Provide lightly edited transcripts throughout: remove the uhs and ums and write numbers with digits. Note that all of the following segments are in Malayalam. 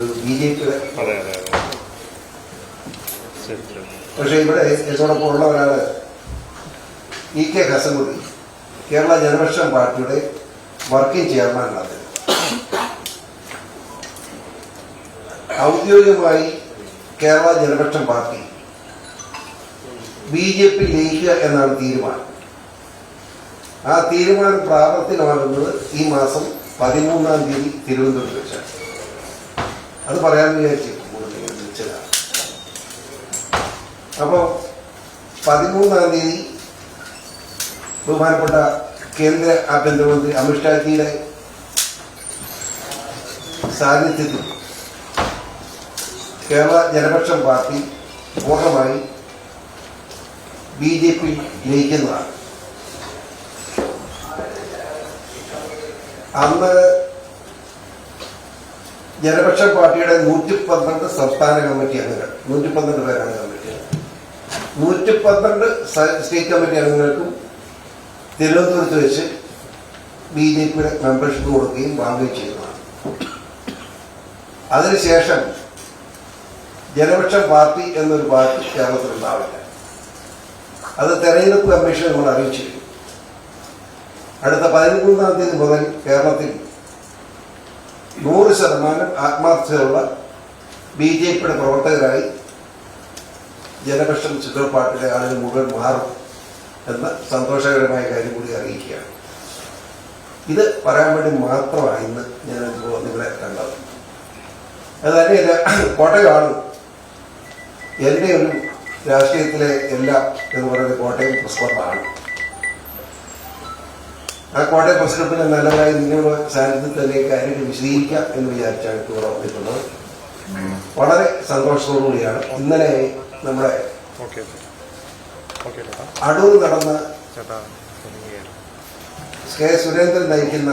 BJP. പക്ഷേ ഇവിടെ എന്നോടൊപ്പം ഉള്ള ഒരാൾ EK ഹസൻകുട്ടി, കേരള ജനപക്ഷം പാർട്ടിയുടെ വർക്കിംഗ് ചെയർമാനാണ്. ഔദ്യോഗികമായി കേരള ജനപക്ഷം പാർട്ടി BJP ലയിക്കുക എന്നാണ് തീരുമാനം. ആ തീരുമാനം പ്രാവർത്തികമാകുന്നത് ഈ മാസം 13-ാം തീയതി തിരുവനന്തപുരത്ത് വെച്ചാണ്. അത് പറയാമെന്ന് വിചാരിച്ചു വിളിച്ചതാണ്. അപ്പോൾ 13-ാം തീയതി ബഹുമാനപ്പെട്ട കേന്ദ്ര ആഭ്യന്തരമന്ത്രി അമിത്ഷാജിയുടെ സാന്നിധ്യത്തിൽ കേരള ജനപക്ഷം പാർട്ടി പൂർണ്ണമായി BJP ലയിക്കുന്നതാണ്. അന്ന് ജനപക്ഷ പാർട്ടിയുടെ 112 സംസ്ഥാന കമ്മിറ്റി അംഗങ്ങൾ, 112 പേരാണ് കമ്മിറ്റി. 112 സ്റ്റേറ്റ് കമ്മിറ്റി അംഗങ്ങൾക്കും തിരുവനന്തപുരത്ത് വെച്ച് BJPയുടെ മെമ്പർഷിപ്പ് കൊടുക്കുകയും വാങ്ങുകയും ചെയ്യുന്നതാണ്. അതിനുശേഷം ജനപക്ഷം പാർട്ടി എന്നൊരു പാർട്ടി കേരളത്തിൽ ഉണ്ടാവില്ല. അത് തെരഞ്ഞെടുപ്പ് കമ്മീഷൻ നമ്മൾ അറിയിച്ചിരുന്നു. അടുത്ത 13-ാം തീയതി മുതൽ കേരളത്തിൽ 100% ആത്മാർത്ഥതയുള്ള BJPയുടെ പ്രവർത്തകരായി ജനപക്ഷം ചിത്ര പാർട്ടിയുടെ ആളുകൾ മുഴുവൻ മാറും എന്ന സന്തോഷകരമായ കാര്യം കൂടി അറിയിക്കുകയാണ്. ഇത് പറയാൻ വേണ്ടി മാത്രമാണ് ഇന്ന് ഞാൻ നിങ്ങളെ കണ്ടത്. അത് തന്നെയല്ല, കോട്ടയമാണ് എൻ്റെ ഒരു രാഷ്ട്രീയത്തിലെ എല്ലാം എന്ന് പറയുന്നത് കോട്ടയം പ്രസ് ക്ലബ്ബാണ്. ആ കോട്ടയം പ്രസ് ക്ലബിന്റെ നല്ലതായി നിങ്ങളുടെ സാന്നിധ്യത്തിൽ തന്നെ കാര്യങ്ങൾ വിശദീകരിക്കാം എന്ന് വിചാരിച്ചാണ് ഇവിടെ വന്നിട്ടുള്ളത്. വളരെ സന്തോഷത്തോടുകൂടിയാണ് ഇന്നലെ നമ്മുടെ അടൂർ നടന്ന കെ സുരേന്ദ്രൻ നയിക്കുന്ന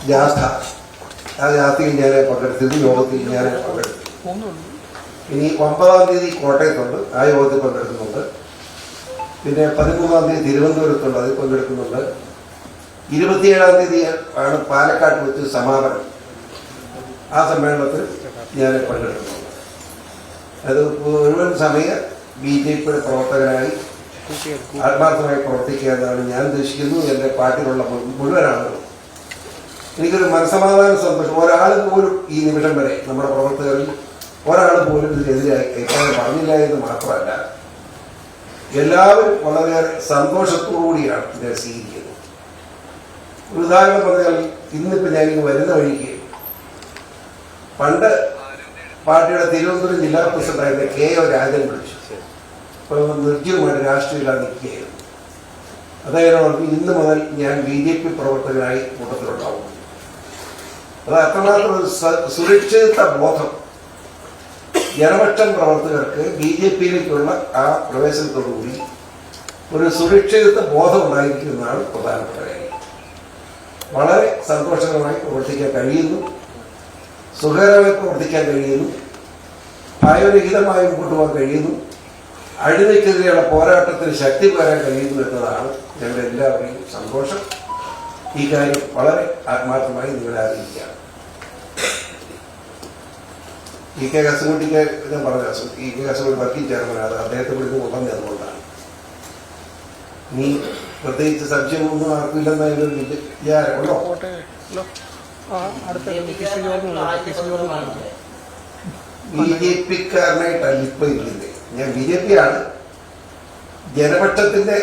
ജാഥ, ആ ജാഥയിൽ ഞാൻ പങ്കെടുത്തു, യോഗത്തിൽ ഞാൻ പങ്കെടുത്തു. ഇനി 9-ാം തീയതി കോട്ടയത്തുണ്ട്, ആ യോഗത്തിൽ പങ്കെടുക്കുന്നുണ്ട്. പിന്നെ 13-ാം തീയതി തിരുവനന്തപുരത്തുണ്ട്, അതിൽ പങ്കെടുക്കുന്നുണ്ട്. 27-ാം തീയതി ആണ് പാലക്കാട് വെച്ച് സമാപനം. ആ സമ്മേളനത്തിൽ ഞാൻ പങ്കെടുക്കുന്നുണ്ട്. അത് മുഴുവൻ സമയ BJPയുടെ പ്രവർത്തകനായി ആത്മാർത്ഥമായി പ്രവർത്തിക്കുക എന്നാണ് ഞാൻ ഉദ്ദേശിക്കുന്നു. എൻ്റെ പാർട്ടിയിലുള്ള മുഴുവൻ ആളുകളും എനിക്കൊരു മനസ്സമാധാന സന്തോഷം. ഒരാൾ പോലും ഈ നിമിഷം വരെ നമ്മുടെ പ്രവർത്തകരിൽ ഒരാൾ പോലും ഇതിനെതിരായി കേൾക്കാൻ പറഞ്ഞില്ല എന്ന് മാത്രമല്ല, എല്ലാവരും വളരെയേറെ സന്തോഷത്തോടുകൂടിയാണ് ഇതിനെ സ്വീകരിക്കുന്നത്. ഒരു ഉദാഹരണം പറഞ്ഞാൽ, ഇന്നിപ്പോൾ ഞാനിങ്ങ് വരുന്ന വഴിക്ക് പണ്ട് പാർട്ടിയുടെ തിരുവനന്തപുരം ജില്ലാ പ്രസിഡന്റായിരുന്ന KO രാജൻ വിളിച്ചു. അപ്പോൾ നിർജ്ജീവമായിട്ട് രാഷ്ട്രീയത്തിലാണ് നിൽക്കുകയായിരുന്നു. അതായത് ഇന്ന് മുതൽ ഞാൻ BJP പ്രവർത്തകനായി കൂട്ടത്തിലുണ്ടാവും. അത് അത്രമാത്രം ഒരു സുരക്ഷിത ബോധം ജനപക്ഷം പ്രവർത്തകർക്ക് BJPയിലേക്കുള്ള ആ പ്രവേശനത്തോടുകൂടി ഒരു സുരക്ഷിത ബോധം ഉണ്ടായിരിക്കുന്നതാണ് പ്രധാനപ്പെട്ട കാര്യം. വളരെ സന്തോഷകരമായി പ്രവർത്തിക്കാൻ കഴിയുന്നു, സുഖകരമായി പ്രവർത്തിക്കാൻ കഴിയുന്നു, ഭയരഹിതമായി മുമ്പോട്ട് പോകാൻ കഴിയുന്നു, അഴിമതിക്കെതിരെയുള്ള പോരാട്ടത്തിന് ശക്തി പകരാൻ കഴിയുന്നു എന്നതാണ് ഞങ്ങളുടെ എല്ലാവരുടെയും സന്തോഷം. ഈ കാര്യം വളരെ ആത്മാർത്ഥമായി നിങ്ങളെ അറിയിക്കുകയാണ്. EK ഹസൻകുട്ടിക്ക് ഞാൻ പറഞ്ഞ EK ഹസൻകുട്ടി വർക്കിംഗ് ചെയർമാനാണ്. അദ്ദേഹത്തെ വിളിച്ച് കൊണ്ടുവന്നത് അതുകൊണ്ടാണ്. നീ പ്രത്യേകിച്ച് സംശയമൊന്നും ആർക്കില്ലെന്നായാലും വിചാരമുണ്ടോ? BJPക്കാരനായിട്ടല്ല ഇപ്പൊ ഇരിക്കുന്നത്. ഞാൻ BJP ആണ്, ജനപക്ഷത്തിന്റെ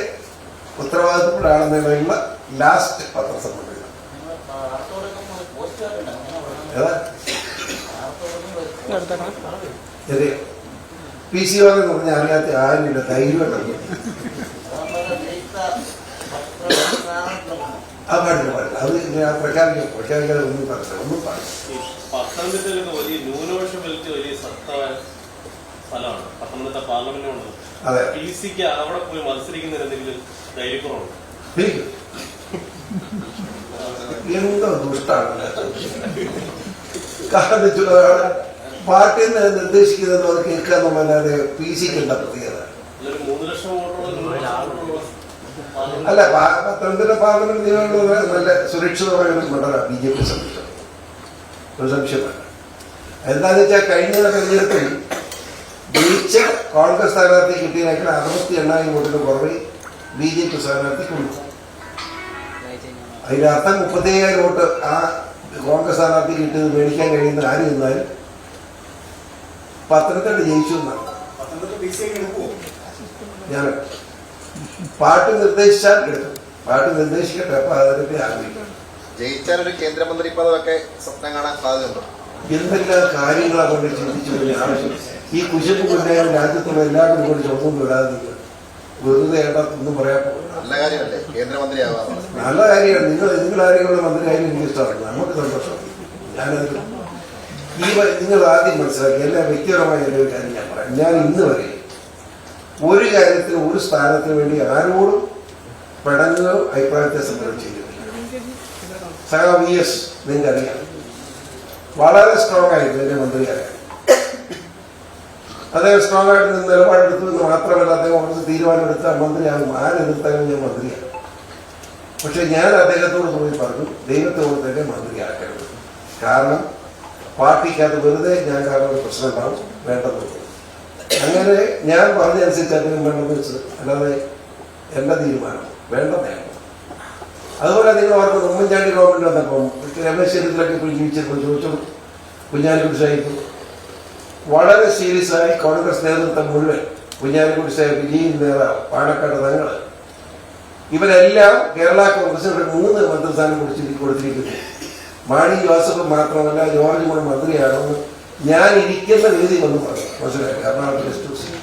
ഉത്തരവാദിത്തപ്പെടാണെന്നുള്ള ലാസ്റ്റ് പത്രസമ്മേളനം. അതെ, PC എന്ന് പറഞ്ഞാൽ അറിയാത്ത ആരുമില്ല, ധൈര്യമായിട്ടറിയാം. ആ പാടില്ല പാടില്ല, അത് ഞാൻ പ്രഖ്യാപിക്കാതെ ഒന്നും പറഞ്ഞില്ല, ഒന്നും പാടില്ല. പത്തനംതിട്ടയിൽ വലിയ ന്യൂനപക്ഷം വലിച്ച വലിയ സ്ഥലമാണ് പത്തനംതിട്ട പാർലമെന്റ്. അതെ, PCക്ക് അവിടെ പോയി മത്സരിക്കുന്നതിന് എന്തെങ്കിലും ധൈര്യക്കുറവുണ്ടോ? എന്തോ ദുഷ്ടാണ്. കാരണം പാർട്ടി നിർദ്ദേശിക്കുന്നത് അത് കേൾക്കാന്നല്ലാതെ PC-ക്ക് എന്താ പ്രത്യേകത? അല്ല, പത്തനംതിട്ട പാർലമെന്റ് നിയമങ്ങൾ നല്ല സുരക്ഷിതമായ ഒരു മണ്ഡലമാണ് BJP സംബന്ധിച്ചത്. ഒരു സംശയമാണ്. എന്താന്ന് വെച്ചാൽ കഴിഞ്ഞ തെരഞ്ഞെടുപ്പിൽ ജയിച്ച കോൺഗ്രസ് സ്ഥാനാർത്ഥി കിട്ടിയതിനേക്കാൾ 68,000 വോട്ടിന് കുറവ് BJP സ്ഥാനാർത്ഥിക്കുള്ളൂ. അതിന്റെ അർത്ഥം 37,000 വോട്ട് ആ കോൺഗ്രസ് സ്ഥാനാർത്ഥി കിട്ടിയത് മേടിക്കാൻ കഴിയുന്ന ആര് നിന്നാലും പത്തനംതിട്ട ജയിച്ചു എന്നാണ്. ഞാൻ പാർട്ടി നിർദ്ദേശിച്ചാൽ എടുക്കും, പാർട്ടി നിർദ്ദേശിക്കട്ടെ. അപ്പൊ അതിനെ ആഗ്രഹിക്കും. ജയിച്ചാൽ ഒരു കേന്ദ്രമന്ത്രി പദമൊക്കെ സ്വപ്നം കാണാൻ സാധ്യതയുണ്ടോ? എന്തെല്ലാം കാര്യങ്ങളെ കൊണ്ട് ചിന്തിച്ചു വരുന്ന ആവശ്യം. ഈ കുശപ്പ് കൊണ്ടായാലും രാജ്യത്തുള്ള എല്ലാവരും കൊണ്ട് ചോദ്യം വിടാതെ വെറുതെ ഒന്നും പറയാൻ നല്ല കാര്യമല്ലേ കേന്ദ്രമന്ത്രിയാവാം? നല്ല കാര്യമാണ്. നിങ്ങളാരെയുള്ള മന്ത്രിയായാലും എനിക്ക് ഇഷ്ടമാണ്, നമുക്ക് സന്തോഷമാണ്. ഞാനത് നിങ്ങൾ ആദ്യം മനസ്സിലാക്കി. എല്ലാം വ്യക്തിപരമായ ഒരു കാര്യം ഞാൻ പറയാം. ഞാൻ ഇന്ന് വരെ ഒരു കാര്യത്തിന് ഒരു സ്ഥാനത്തിന് വേണ്ടി ആരോടും പെടങ്ങുകയോ അഭിപ്രായ വ്യത്യാസം ചെയ്തിട്ടില്ല. VS നിങ്ങൾക്കറിയാം, വളരെ സ്ട്രോങ് ആയിരുന്നു എന്റെ മന്ത്രിയായ. അദ്ദേഹം സ്ട്രോങ് ആയിട്ട് നിലപാടെടുത്തു എന്ന് മാത്രമല്ല, അദ്ദേഹം കുറച്ച് തീരുമാനമെടുത്ത മന്ത്രിയാകും. ആരെടുത്താലും ഞാൻ മന്ത്രിയാണ്. പക്ഷെ ഞാൻ അദ്ദേഹത്തോട് പോയി പറഞ്ഞു, ദൈവത്തോട് തന്നെ മന്ത്രിയാക്കരുത്. കാരണം പാർട്ടിക്ക് അത് വെറുതെ ഞാൻ കാരണം ഒരു പ്രശ്നം ഉണ്ടാവും, വേണ്ടെന്ന് തോന്നുന്നു. അങ്ങനെ ഞാൻ പറഞ്ഞനുസരിച്ച് അദ്ദേഹം വേണ്ടെന്ന് വെച്ചത്, അല്ലാതെ എന്റെ തീരുമാനം വേണ്ടെന്നായിരുന്നു. അതുപോലെ നിങ്ങൾ ഓർക്കുന്നത് ഉമ്മൻചാണ്ടി ഗവൺമെന്റ് വന്നപ്പം രമേശ് ചെന്നിത്തലൊക്കെ ഇപ്പോൾ ജീവിച്ചപ്പോൾ ചോദിച്ചു, കുഞ്ഞാലിക്കുട്ടി സാഹിബ് വളരെ സീരിയസ് ആയി കോൺഗ്രസ് നേതൃത്വം മുഴുവൻ, കുഞ്ഞാലിക്കുട്ടി സാഹിബ്, വിജയൻ നേതാവ്, പാണക്കാട് തങ്ങൾ, ഇവരെല്ലാം കേരള കോൺഗ്രസിന്റെ 3 മന്ത്രിസ്ഥാനം കൊടുത്തിരിക്കുന്നു. മാണി ജോസഫ് മാത്രമല്ല ജോർജ് കൂടെ മന്ത്രിയാണെന്ന് ഞാൻ ഇരിക്കുന്ന വേദി വന്ന് പറഞ്ഞു. മനസ്സിലായി? എറണാകുളത്ത് ഗസ്റ്റ് ഹൗസിൽ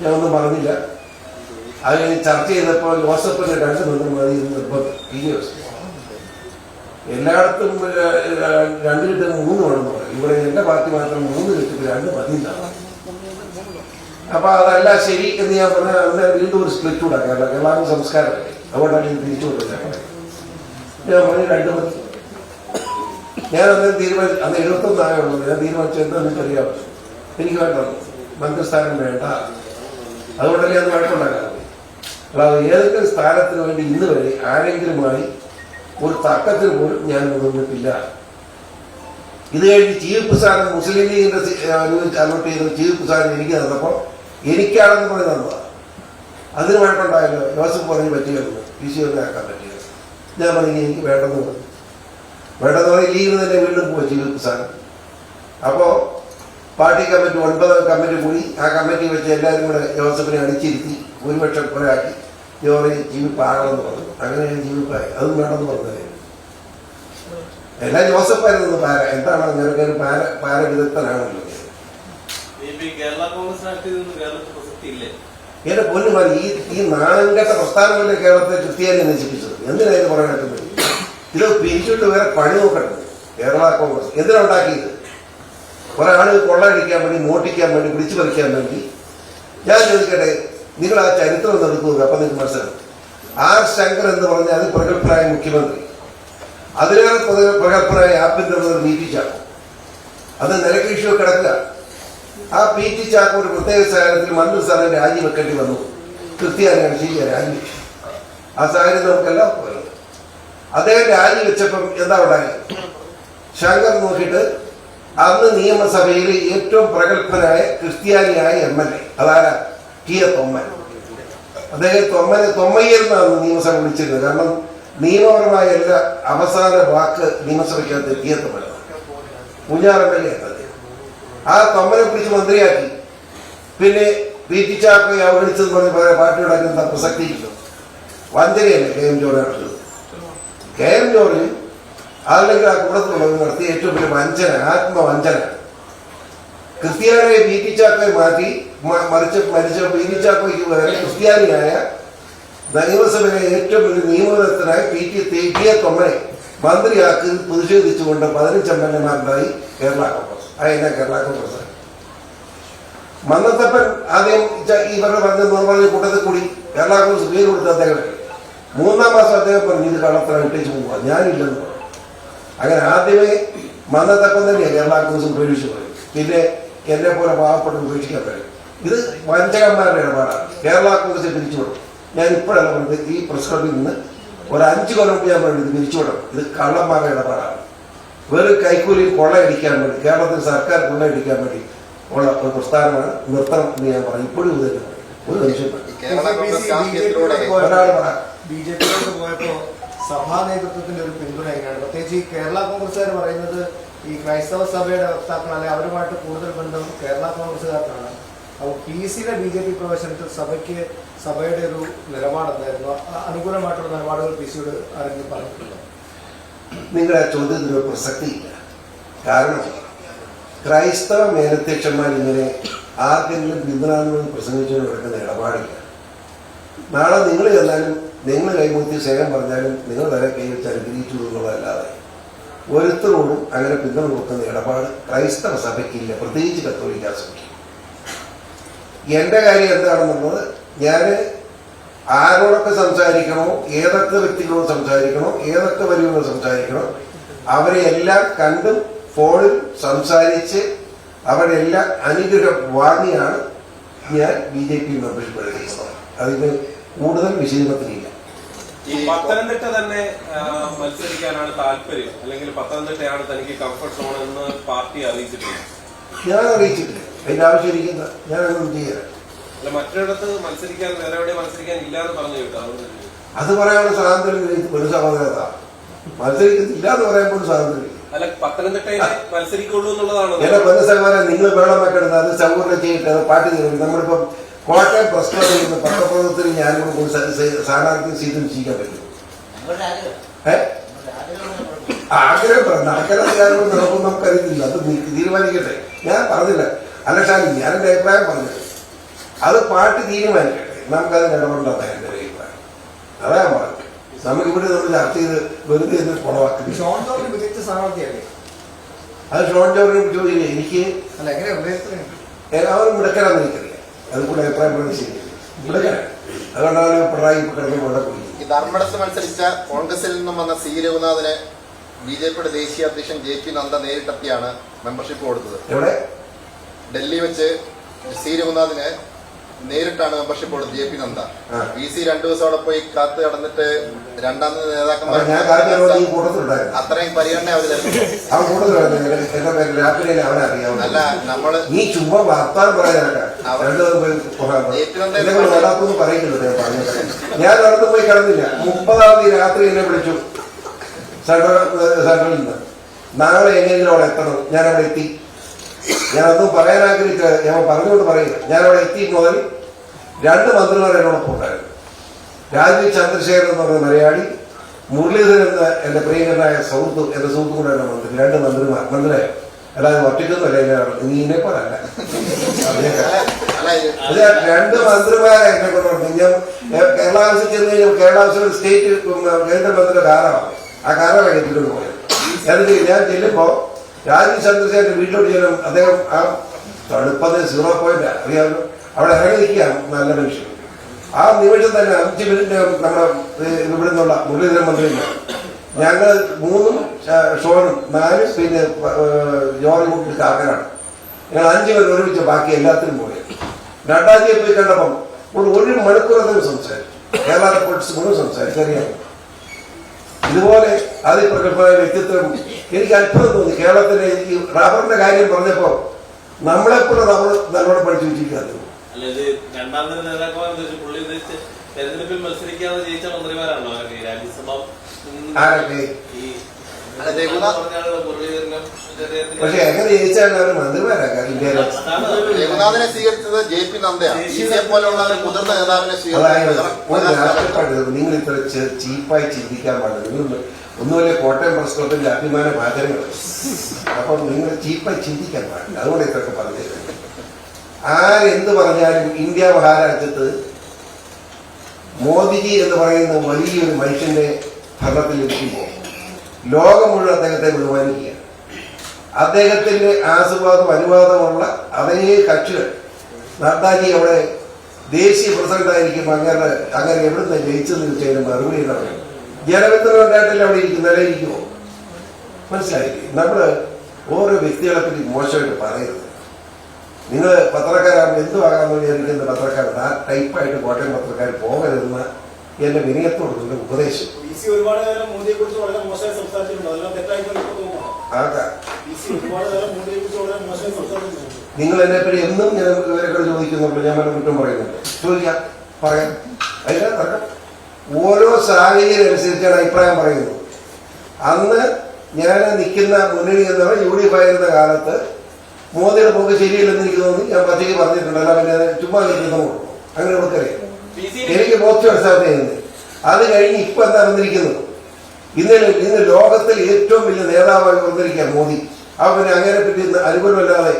ഞാൻ ഒന്നും പറഞ്ഞില്ല. അത് കഴിഞ്ഞ് ചർച്ച ചെയ്തപ്പോൾ ജോസഫിന് 2 മന്ത്രിമാർ നിർബന്ധം. എല്ലായിടത്തും 2 കിട്ടും 3 വേണമെന്ന് പറയും. ഇവിടെ എന്റെ പാർട്ടി മാത്രം 3 കിട്ടും, 2 മതി എന്നാണ്. അപ്പൊ അതല്ല ശരി എന്ന് ഞാൻ പറഞ്ഞാൽ അതിനെ വീണ്ടും ഒരു സ്പ്ലിറ്റ് കൂടെ കേരള സംസ്കാരമല്ലേ, അതുകൊണ്ടാണ് ഞാൻ തിരിച്ചു കൊടുത്തത്. ഞാൻ പറഞ്ഞു 2 മതി. ഞാൻ അന്ന് തീരുമാനിച്ചു. അന്ന് 71 ആയുള്ളൂ. ഞാൻ തീരുമാനിച്ചു എന്താണെന്ന് എനിക്കറിയാം, എനിക്ക് വേണ്ട മന്ത്രിസ്ഥാനം വേണ്ട. അതുകൊണ്ടല്ലേ അത് വഴക്കുണ്ടാക്കാറ്. അല്ലാതെ ഏതൊക്കെ സ്ഥാനത്തിന് വേണ്ടി ഇന്ന് വരെ ആരെങ്കിലുമായി ഒരു തർക്കത്തിന് പോലും ഞാൻ നിന്നിട്ടില്ല. ഇത് കഴിഞ്ഞ് ചീഫ് പ്രസാദം മുസ്ലിം ലീഗിന്റെ അലോട്ട് ചെയ്ത ചീഫ് പ്രസാദം എനിക്ക് തന്നപ്പോൾ എനിക്കാണെന്ന് പറഞ്ഞ് തന്നതാണ്. അതിന് വഴക്കുണ്ടായല്ലോ. ജോസഫ് പറഞ്ഞ് പറ്റിയിരുന്നു, PC ആക്കാൻ പറ്റില്ല. ഞാൻ പറഞ്ഞു എനിക്ക് വേണ്ടെന്ന് പറഞ്ഞു. വേണ്ടെന്ന് പറഞ്ഞ് ലീഗിന് തന്നെ വീണ്ടും പോയി ചീഫ് പ്രസാദം. അപ്പോൾ പാർട്ടി കമ്മിറ്റി 9 കമ്മിറ്റി കൂടി. ആ കമ്മിറ്റി വെച്ച് എല്ലാവരും കൂടെ ജോസഫിനെ അടിച്ചിരുത്തി ഭൂരിപക്ഷം കുറയാക്കി ജോറി ജീവിപ്പാകണമെന്ന് പറഞ്ഞു. അങ്ങനെ ഞാൻ ജീവിപ്പായി. അതും വേണമെന്ന് പറഞ്ഞത് എല്ലാം ജോസഫായിരുന്നു. പാര എന്താണ് അങ്ങനെയൊക്കെ ഒരു പാര വിദഗ്ധനാണല്ലോ. എന്റെ പൊന്നു മതി. ഈ നാണംകെട്ട പ്രസ്ഥാനമല്ലേ കേരളത്തെ ക്രിസ്ത്യാനി നശിപ്പിച്ചത്. എന്തിനായിരുന്നു പറയാൻ? ഇത് പിരിച്ചിട്ട് വേറെ പണി നോക്കട്ടെ. കേരള കോൺഗ്രസ് എന്തിനുണ്ടാക്കിയത്? ഒരാൾ കൊള്ളയടിക്കാൻ വേണ്ടി, മോട്ടിക്കാൻ വേണ്ടി, പിടിച്ചു പറിക്കാൻ വേണ്ടി. ഞാൻ ചോദിക്കട്ടെ, നിങ്ങൾ ആ ചരിത്രം ഒന്ന് എടുക്കുക. അപ്പൊ നിങ്ങൾക്ക് മനസ്സിലാവും. R. ശങ്കർ എന്ന് പറഞ്ഞ അത് പ്രഗത്ഭനായ മുഖ്യമന്ത്രി, അതിലേറെ പ്രഗത്ഭനായ ആഭ്യന്തരമന്ത്രി PT ചാക്കോ, അത് നിലയ്ക്ക് ഇഷ്യൂ കിടക്കുക. ആ PT ചാക്കോ ഒരു പ്രത്യേക സാഹചര്യത്തിൽ മന്ത്രിസ്ഥാനം രാജിവെക്കേണ്ടി വന്നു. ക്രിസ്ത്യാനിയാണ്, ശരിയാണ്, രാജിവെച്ചു. ആ സാഹചര്യം നമുക്കെല്ലാം പറയുന്നത്. അദ്ദേഹം രാജിവെച്ചപ്പം എന്താ ഉണ്ടായത്? ശങ്കർ നോക്കിയിട്ട് അന്ന് നിയമസഭയിൽ ഏറ്റവും പ്രഗത്ഭനായ ക്രിസ്ത്യാനിയായ MLA അതാരാ? T. A. തൊമ്മൻ. അദ്ദേഹം തൊമ്മയ്യർ എന്നാണ് നിയമസഭ വിളിച്ചിരുന്നത്. കാരണം നിയമപരമായ എല്ലാ അവസാന വാക്ക് നിയമസഭയ്ക്കകത്ത് T. A. Thomman, Poonjar MLA ആണ് അദ്ദേഹം. ആ തൊമ്മനെ പിടിച്ച് മന്ത്രിയാക്കി. പിന്നെ PT ചാക്കോയെ അവഗണിച്ചെന്ന് പറഞ്ഞ് പാർട്ടി ഉണ്ടാക്കുന്ന പ്രസക്തിയില്ല. വഞ്ചനയല്ലേ KM ജോർജ് നടത്തുന്നത്. KM ജോർജ് അല്ലെങ്കിൽ ആ കൂടത്തിലുള്ളത് നടത്തിയ ഏറ്റവും വലിയ വഞ്ചന, ആത്മവഞ്ചന. ക്രിസ്ത്യാനിയെ PT ചാക്കോയെ മാറ്റി മരിച്ച PT ചാക്കോയ്ക്ക് പകരം ക്രിസ്ത്യാനിയായ നിയമസഭയിലെ ഏറ്റവും വലിയ നിയമവിദഗ്ധനായ T. A. തൊമ്മനെ മന്ത്രിയാക്കി പ്രതിഷേധിച്ചുകൊണ്ട് 15 MLA-മാരുണ്ടായി കേരള കോൺഗ്രസ്. അതിനെ കേരള കോൺഗ്രസ് മന്നത്തപ്പൻ ആദ്യം ഇവരുടെ പറഞ്ഞ കൂട്ടത്തിൽ കൂടി കേരള കോൺഗ്രസ് പേര് കൊടുത്ത അദ്ദേഹം 3-ാം മാസം അദ്ദേഹം പറഞ്ഞു ഇത് കള്ളത്തറ വിട്ടേച്ച് പോവുക, ഞാനില്ലെന്ന് പറഞ്ഞു. അങ്ങനെ ആദ്യമേ മന്നത്തപ്പൻ തന്നെയാണ് കേരള കോൺഗ്രസ് ഉപേക്ഷിച്ചു പോയി. പിന്നെ എന്നെ പോലെ പാവപ്പെട്ട ഉപേക്ഷിക്കാൻ കഴിയും. ഇത് വഞ്ചകന്മാരുടെ ഇടപാടാണ്. കേരള കോൺഗ്രസ് പിരിച്ചുവിടും. ഞാൻ ഇപ്പോഴല്ല പറഞ്ഞത്, ഈ പ്രസ് ക്ലബിൽ നിന്ന് ഒരു 5 കൊല്ലം മുമ്പ് ഞാൻ പറഞ്ഞു ഇത് പിരിച്ചുവിടണം. ഇത് കള്ളന്മാരുടെ ഇടപാടാണ്. വെറും കൈക്കൂലി കൊള്ളയടിക്കാൻ വേണ്ടി, കേരളത്തിൽ സർക്കാർ കൊള്ളയടിക്കാൻ വേണ്ടി ഉള്ള ഒരു പ്രസ്ഥാനമാണ് നിർത്തണം എന്ന് ഞാൻ പറഞ്ഞു. ഇപ്പോഴും ഇത് തന്നെ ഒരു മനുഷ്യൻ കേരള കോൺഗ്രസ് രാഷ്ട്രീയത്തിലൂടെ ഒരാൾ പറ ബിജെപിയിലോട്ട് പോയപ്പോ സഭാ നേതൃത്വത്തിന്റെ ഒരു പിന്തുണ എങ്ങനെയാണ്? പ്രത്യേകിച്ച് ഈ കേരള കോൺഗ്രസ്സുകാർ പറയുന്നത് ഈ ക്രൈസ്തവ സഭയുടെ വക്താക്കൾ അല്ലെ അവരുമായിട്ട് കൂടുതൽ ബന്ധം കേരള കോൺഗ്രസ്സുകാർക്കാണ്. അപ്പോൾ PCയുടെ BJP പ്രവേശനത്തിൽ സഭയുടെ ഒരു നിലപാടെന്തായിരുന്നു? അനുകൂലമായിട്ടുള്ള നിലപാടുകൾ PCയോട് ആരെങ്കിലും പറഞ്ഞിട്ടുണ്ടോ? നിങ്ങളുടെ ചോദ്യത്തിന് പ്രസക്തിയില്ല. കാരണം ക്രൈസ്തവ മേലധ്യക്ഷന്മാർ ഇങ്ങനെ ആർക്കെങ്കിലും പിന്തുണാന്ന് പ്രസംഗിച്ചുകൊണ്ട് എടുക്കുന്ന ഇടപാടില്ല. നാളെ നിങ്ങൾ ചെന്നാലും നിങ്ങൾ കൈമുത്തി സ്നേഹം പറഞ്ഞാലും നിങ്ങൾ വരെ കൈവച്ച് അനുഗ്രഹിച്ചു എന്നുള്ളതല്ലാതെ ഒരുത്തരോടും അങ്ങനെ പിന്തുണ കൊടുക്കുന്ന ഇടപാട് ക്രൈസ്തവ സഭയ്ക്കില്ല, പ്രത്യേകിച്ച് കത്തോലിക്ക സഭയ്ക്ക്. എൻ്റെ കാര്യം എന്താണെന്നുള്ളത് ഞാൻ ആരോടൊക്കെ സംസാരിക്കണോ, ഏതൊക്കെ വ്യക്തികളോട് സംസാരിക്കണോ, ഏതൊക്കെ വലിയവരോട് സംസാരിക്കണോ, അവരെ എല്ലാം കണ്ടും ഫോണിൽ സംസാരിച്ച് അവരുടെ എല്ലാം അനുഗ്രഹം വാങ്ങിയാണ് ഞാൻ BJP മെമ്പർഷിപ്പ് എടുക്കുന്നത്. അതിന് കൂടുതൽ വിശദീകരണത്തിലില്ല. പത്തനംതിട്ട തന്നെ മത്സരിക്കാനാണ് താല്പര്യം, അല്ലെങ്കിൽ പത്തനംതിട്ടയാണ് തനിക്ക് കംഫർട്ട് സോൺ എന്ന് പാർട്ടി അറിയിച്ചിട്ടില്ല? ഞാൻ അറിയിച്ചിട്ടില്ല. അതിന്റെ ആവശ്യം ഇരിക്കുന്ന ഞാനൊന്നും ചെയ്യാൻ. അല്ല, മറ്റൊരിടത്ത് മത്സരിക്കാൻ, വേറെ എവിടെ മത്സരിക്കാൻ ഇല്ല എന്ന് പറഞ്ഞു കേട്ടോ. അത് പറയാനുള്ള സ്വാതന്ത്ര്യം ഒരു സഹോദരത. മത്സരിക്കുന്നില്ല എന്ന് പറയുമ്പോൾ സ്വാതന്ത്ര്യം. അല്ല, പത്തനംതിട്ടയിലെ മത്സരിക്കുള്ളൂ എന്നുള്ളതാണ്. എന്റെ പൊന്നസഹോദരൻ, നിങ്ങൾ വേണം വെക്കരുത്, അത് സൗകര്യം ചെയ്തിട്ട് അത് പാർട്ടി തീരും. നമ്മളിപ്പം കോട്ടയം പ്രസ് ക്ലബിൽ നിന്ന് പത്രപ്രവർത്തനത്തിൽ ഞാനും സ്ഥാനാർത്ഥി സീറ്റ് നിശ്ചയിക്കാൻ പറ്റും. ആഗ്രഹം നടക്കാനും നടക്കും നമുക്കറിയത്തില്ല. അത് തീരുമാനിക്കട്ടെ. ഞാൻ പറഞ്ഞില്ല. അല്ല ഷാനി, ഞാൻ എന്റെ അഭിപ്രായം പറഞ്ഞത് അത് പാർട്ടി തീരുമാനിക്കട്ടെ. നമുക്കതിന് ഇടപെടേണ്ടതാണ് എന്റെ അഭിപ്രായം. അതാ ഞാൻ പറഞ്ഞത്. നമുക്കിവിടെ നമ്മൾ ചർച്ച ചെയ്ത് വെറുതെ ഇത് കുളവാക്കി. ഷോൺ ജോർജ് മികച്ച സ്ഥാനാർത്ഥിയല്ലേ? അത് ഷോൺ ജോർജിനോട് ചോദിക്കില്ല. എനിക്ക് അല്ല, എങ്ങനെയാണ് അവർ മിടക്കലാന്ന് എനിക്കറിയാം. അത് കൂടെ അഭിപ്രായം പറഞ്ഞത് ശരിയല്ല. മിടക്കലാണ്. അതുകൊണ്ടാണ് പിണറായി കിടന്ന് കൊണ്ടപ്പോയി. ഈ ധർമ്മടത്ത് മത്സരിച്ച കോൺഗ്രസിൽ നിന്നും വന്ന C. രഘുനാഥിന് BJPയുടെ ദേശീയ അധ്യക്ഷൻ JP നദ്ദ നേരിട്ടെത്തിയാണ് മെമ്പർഷിപ്പ് കൊടുത്തത്. എവിടെ? ഡൽഹി വെച്ച് C. രഘുനാഥിന് നേരിട്ടാണ് മെമ്പർഷിപ്പ് കൊടുത്തത് JP നദ്ദ. PC 2 ദിവസം അവിടെ പോയി കാത്തു കടന്നിട്ട് രണ്ടാം നേതാക്കന്മാർ അത്രയും പരിഗണന അവർ അല്ല. നമ്മള് ഈ ചുമ്മാ വാർത്താൻ പറയാനൊക്കെ പറയുന്നുണ്ട്. ഞാൻ നടന്നു പോയി കിടന്നില്ല. 30-ാം തീയതി രാത്രി എന്നെ വിളിച്ചു സെൻട്രലിൽ നിന്ന്. നാളെ എങ്ങനെയെങ്കിലും അവിടെ എത്തണം. ഞാനവിടെ എത്തി. ഞാനൊന്നും പറയാൻ ആഗ്രഹിച്ച ഞാൻ പറഞ്ഞുകൊണ്ട് പറയുക. ഞാനവിടെ എത്തി മുതൽ 2 മന്ത്രിമാർ എന്നോടൊപ്പം ഉണ്ടായിരുന്നു. രാജീവ് ചന്ദ്രശേഖരൻ എന്ന് പറഞ്ഞ മലയാളി, മുരളീധരൻ എന്ന എന്റെ പ്രിയങ്കരനായ സുഹൃത്ത്, എന്റെ സുഹൃത്തു കൂടെയാണ് മന്ത്രി. 2 മന്ത്രിമാർ. മനസ്സിലായോ? അല്ലാതെ ഒറ്റയ്ക്കൊന്നുമല്ല. നീനെ പോലല്ല. 2 മന്ത്രിമാരെ എന്നെ കൊണ്ടുണ്ട്. ഞാൻ കേരള ഹൗസിൽ ചെന്ന് കഴിഞ്ഞാൽ കേരള ഹൗസിൽ സ്റ്റേറ്റ് കേന്ദ്രമന്ത്രിയുടെ കാറാണ്. ആ കാറാണ് കെട്ടിക്കൊണ്ട് പോയത്. എന്നിട്ട് ഞാൻ ചെല്ലുമ്പോ രാജീവ് ചന്ദ്രശേഖരന്റെ വീട്ടിലോട്ട് ചെല്ലും. അദ്ദേഹം ആ തണുപ്പത് 0 പോയിന്റ് അറിയാമല്ലോ. അവിടെ ഇറങ്ങി നിൽക്കുകയാണ് നല്ല മനുഷ്യൻ. ആ നിമിഷം തന്നെ 5 മിനിറ്റ് നമ്മുടെ ഇവിടെ നിന്നുള്ള മുരളീധരൻ മന്ത്രിയുണ്ട്. ഞങ്ങൾ 3 ഷോനും 4 പിന്നെ ജോർജ് കുട്ടി കാക്കനാണ്. ഞങ്ങൾ 5 പേർ ഒരുമിച്ച് ബാക്കി എല്ലാത്തിനും പോയി. രണ്ടാം തീയതി പോയി കണ്ടപ്പം 1 മണിക്കൂർ അദ്ദേഹം സംസാരിച്ചു. കേരള പൊളിറ്റിക്സ് മുഴുവൻ സംസാരിച്ചറിയാം. ഇതുപോലെ അതിപ്രഗൽഭമായ വ്യക്തിത്വം എനിക്ക് അത്ഭുതം തോന്നി. കേരളത്തിലെ ഈ റബ്ബറിന്റെ കാര്യം പറഞ്ഞപ്പോ നമ്മളെപ്പോഴും റബ്ബർ നല്ലോണം പഠിച്ചു വെച്ചിരിക്കുന്നത്. അല്ല, ഇത് രണ്ടാം തരം നേതാക്കന്മാർ പുള്ളി ഉദ്ദേശിച്ച് തെരഞ്ഞെടുപ്പിൽ മത്സരിക്കാതെ ജയിച്ച മന്ത്രിമാരാണോ രാജ്യസഭ? പക്ഷെ എങ്ങനെ ജയിച്ചാണ് അവർ മന്ത്രിമാരാക്കാം? ഇന്ത്യയിലെ രഘുനാഥിനെ സ്വീകരിച്ചത് JP നദ്ദയാണ്. പോലുള്ള മുതിർന്ന നേതാവിനെ ഒരു രാഷ്ട്രീയ നിങ്ങൾ ഇത്ര ചീപ്പായി ചിന്തിക്കാൻ പാടില്ല. ഒന്നുമല്ലേ കോട്ടയം പ്രസ് ക്ലബിന്റെ അഭിമാന പാചകങ്ങൾ. അപ്പം നിങ്ങൾ ചീപ്പായി ചിന്തിക്കാൻ പാടില്ല. അതുകൊണ്ട് ഇതൊക്കെ പറഞ്ഞത്. ആരെന്ത് പറഞ്ഞാലും ഇന്ത്യ മഹാരാജ്യത്ത് മോദിജി എന്ന് പറയുന്ന വലിയൊരു മനുഷ്യന്റെ ഭരണത്തിൽ ഇരിക്കുമ്പോൾ ലോകം മുഴുവൻ അദ്ദേഹത്തെ ബഹുമാനിക്കുക. അദ്ദേഹത്തിന്റെ ആശീർവാദം അനുവാദമുള്ള അതേ കക്ഷികൾ. നദ്ദാജി അവിടെ ദേശീയ പ്രസിഡന്റായിരിക്കും. അങ്ങനെ എവിടുന്ന് ജയിച്ചെന്ന് ചോദിച്ചാൽ മറുപടി പറയും. ജനവിത്തരം ഉണ്ടായിട്ടില്ല അവിടെ ഇരിക്കും, നിലയിരിക്കുമോ? മനസ്സിലായില്ലേ? നമ്മള് ഓരോ വ്യക്തികളെ പറ്റി മോശമായിട്ട് പറയരുത്. നിങ്ങൾ പത്രക്കാരാകുമ്പോൾ എന്തുവാകാമെന്ന് വിചാരിക്കുന്ന പത്രക്കാർ ആ ടൈപ്പായിട്ട് കോട്ടയം പത്രക്കാർ പോകരുതെന്ന എന്റെ വിനയത്തോടുള്ള ഉപദേശം. ഒരുപാട് മോദിയെ കുറിച്ച് വളരെ മോശമായി സംസാരിച്ചിട്ടുണ്ട്. നിങ്ങൾ എന്നെ പറ്റി എന്നും ഞാൻ ഇവരെക്കൂടെ ചോദിക്കുന്നുള്ളൂ, ഞാൻ പല കുറ്റം പറയുന്നുണ്ട്. ചോദിക്കാം, പറയാം, അതിനാ തർക്കം. ഓരോ സാഹചര്യം അനുസരിച്ചാണ് അഭിപ്രായം പറയുന്നത്. അന്ന് ഞാൻ നിൽക്കുന്ന മുന്നണി എന്നവർ UDF ആയിരുന്ന കാലത്ത് മോദിയുടെ പോക്ക് ശരിയല്ലെന്ന് എനിക്ക് തോന്നി. ഞാൻ പച്ചയ്ക്ക് പറഞ്ഞിട്ടുണ്ട്. അല്ല പിന്നെ ചുമ്മാ നിൽക്കുന്ന കൊടുക്കും, അങ്ങനെ കൊടുക്കറിയാം. എനിക്ക് ബോധ്യ മനസ്സിലാക്കുന്നത്. അത് കഴിഞ്ഞ് ഇപ്പൊ എന്താ വന്നിരിക്കുന്നത്? ഇന്ന് ലോകത്തിൽ ഏറ്റവും വലിയ നേതാവായി വന്നിരിക്കുക മോദി. അപ്പൊ പിന്നെ അങ്ങനെ പറ്റി അനുകൂലമല്ലാതെ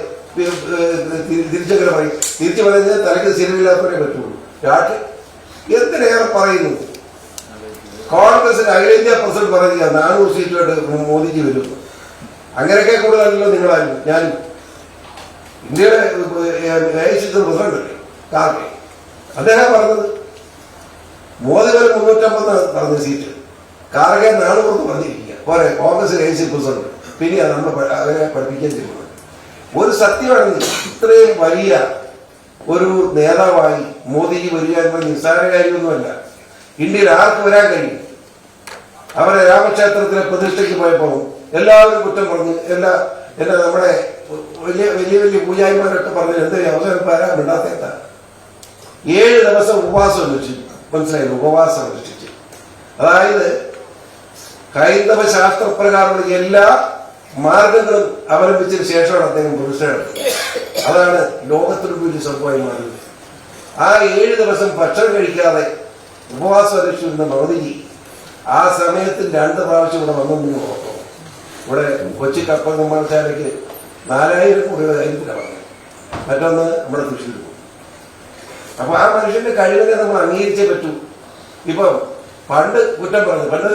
തിരിച്ചങ്ങനെ പറയും. തിരിച്ചു പറയുന്നത് തലയ്ക്ക് ശരിയില്ലാത്തവരെ പറ്റുള്ളൂ. രാഷ്ട്രീയം എന്തിനേറെ പറയുന്നു. കോൺഗ്രസിന് അഖിലേന്ത്യാ പ്രസിഡന്റ് പറയുക 400 സീറ്റുമായിട്ട് മോദിജി വരുന്നു. അങ്ങനെയൊക്കെ കൂടുതലല്ലോ നിങ്ങളായിരുന്നു. ഞാനും ഇന്ത്യയുടെ പ്രസിഡന്റ് അല്ലേ കാർഗെ, അദ്ദേഹം പറഞ്ഞത് മോദി വരെ 350 പറഞ്ഞ സീറ്റ്, കാർഗെ 400 പറഞ്ഞിരിക്കുക. പോരെ കോൺഗ്രസിന് പ്രസിഡന്റ്. പിന്നെ നമ്മൾ അവരെ പഠിപ്പിക്കാൻ ചെയ്യുന്നത് ഒരു സത്യമാണ്. ഇത്രയും വലിയ ഒരു നേതാവായി മോദിജി വരിക എന്ന നിസ്സാര കാര്യമൊന്നുമല്ല. ഇന്ത്യയിൽ ആർക്ക് വരാൻ കഴിയും? അവരെ രാമക്ഷേത്രത്തിലെ പ്രതിഷ്ഠയ്ക്ക് പോയപ്പോൾ എല്ലാവരും കുറ്റം പറഞ്ഞു. എല്ലാ നമ്മുടെ വലിയ വലിയ വലിയ പൂജാരിമാരൊക്കെ പറഞ്ഞു എന്ത് അവസരം വരാൻ വിടാത്തേണ്ട. 7 ദിവസം ഉപവാസം അനുഷ്ഠിച്ചു. മനസ്സിലായില്ല? ഉപവാസം അനുഷ്ഠിച്ചു. അതായത് ഹൈന്ദവ ശാസ്ത്രപ്രകാരമുള്ള എല്ലാ മാർഗങ്ങളും അവലംബിച്ചതിന് ശേഷമാണ് അദ്ദേഹം പ്രതിഷ്ഠ നടത്തുന്നത്. അതാണ് ലോകത്തിന് വലിയ സംഭവമായി മാറിയത്. ആ 7 ദിവസം ഭക്ഷണം കഴിക്കാതെ ഉപവാസം അനുഷ്ഠിച്ചിരുന്ന മോദിജി ആ സമയത്ത് 2 പ്രാവശ്യം ഇവിടെ വന്നു നോക്കും. ഇവിടെ കൊച്ചി കപ്പൽ നിർമ്മാണശാലയ്ക്ക് 4000 കോടി കാര്യത്തിലാണ് പറഞ്ഞത്. മറ്റൊന്ന് നമ്മുടെ തൃശ്ശൂർ പോകും. അപ്പൊ ആ മനുഷ്യന്റെ കഴിവിനെ നമ്മൾ അംഗീകരിച്ചേ പറ്റൂ. ഇപ്പം പണ്ട് കുറ്റം പറഞ്ഞു, പണ്ട്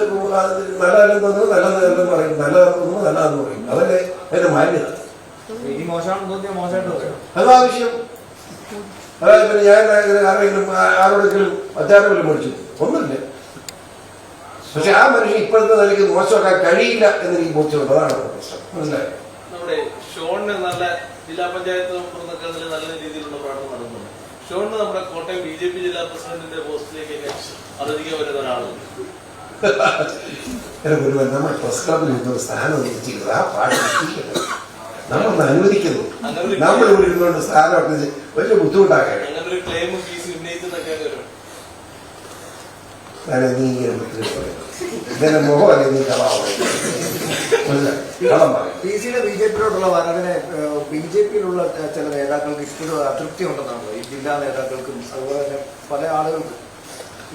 നല്ലതല്ലെന്ന് തോന്നുന്നു നല്ലതെന്ന് പറയും, നല്ലതെന്ന് തോന്നുന്നു നല്ലതെന്ന് പറയും. അതല്ലേ എന്റെ മാന്യത. അതാവശ്യം. അതായത് പിന്നെ ഞാൻ ആരെങ്കിലും ആരോടെങ്കിലും അച്ചാരമെങ്കിലും മേടിച്ചു ഒന്നുമില്ല. പക്ഷെ ആ മനുഷ്യൻ ഇപ്പോഴത്തെ നിലയ്ക്ക് മോശമാക്കാൻ കഴിയില്ല എന്ന് എനിക്ക് ബോധ്യമുണ്ട്. അതാണ് പ്രശ്നം. മനസ്സിലായോ? നമ്മുടെ ഷോണിന് നല്ല ജില്ലാ പഞ്ചായത്ത് മെമ്പർ നല്ല രീതിയിലുള്ള പ്രവർത്തനം നടത്തുന്നുണ്ട്. ഷോണിന് നമ്മുടെ കോട്ടയം BJP ജില്ലാ പ്രസിഡന്റിന്റെ പോസ്റ്റിലേക്ക് അറിയിക്കാൻ വരുന്ന ഒരാളുണ്ട്. നമ്മൾ പ്രസ് ക്ലബിൽ ഇരുന്നൊരു സ്ഥാനം നിശ്ചയിക്കുന്നത് ആ പാട്ട് നമ്മളൊന്ന് അനുവദിക്കുന്നു. നമ്മൾ ഇവിടെ ഇരുന്നുകൊണ്ട് സ്ഥാനമൊക്കെ വലിയ ബുദ്ധിമുട്ടാക്കാൻ അങ്ങനെ ഒരു ക്ലെയിം PC ഉന്നയിച്ചെന്നൊക്കെയാണ് വരും. നീ ഇങ്ങനെ മുഖമല്ലേ നീ കളം പറയും. PC-യുടെ BJP-യോടുള്ള വരവിനെ BJP-യിലുള്ള ചില നേതാക്കൾക്ക് ഇപ്പോഴും അതൃപ്തി ഉണ്ടെന്നാണല്ലോ, ഈ ജില്ലാ നേതാക്കൾക്കും അതുപോലെ തന്നെ പല ആളുകൾക്കും.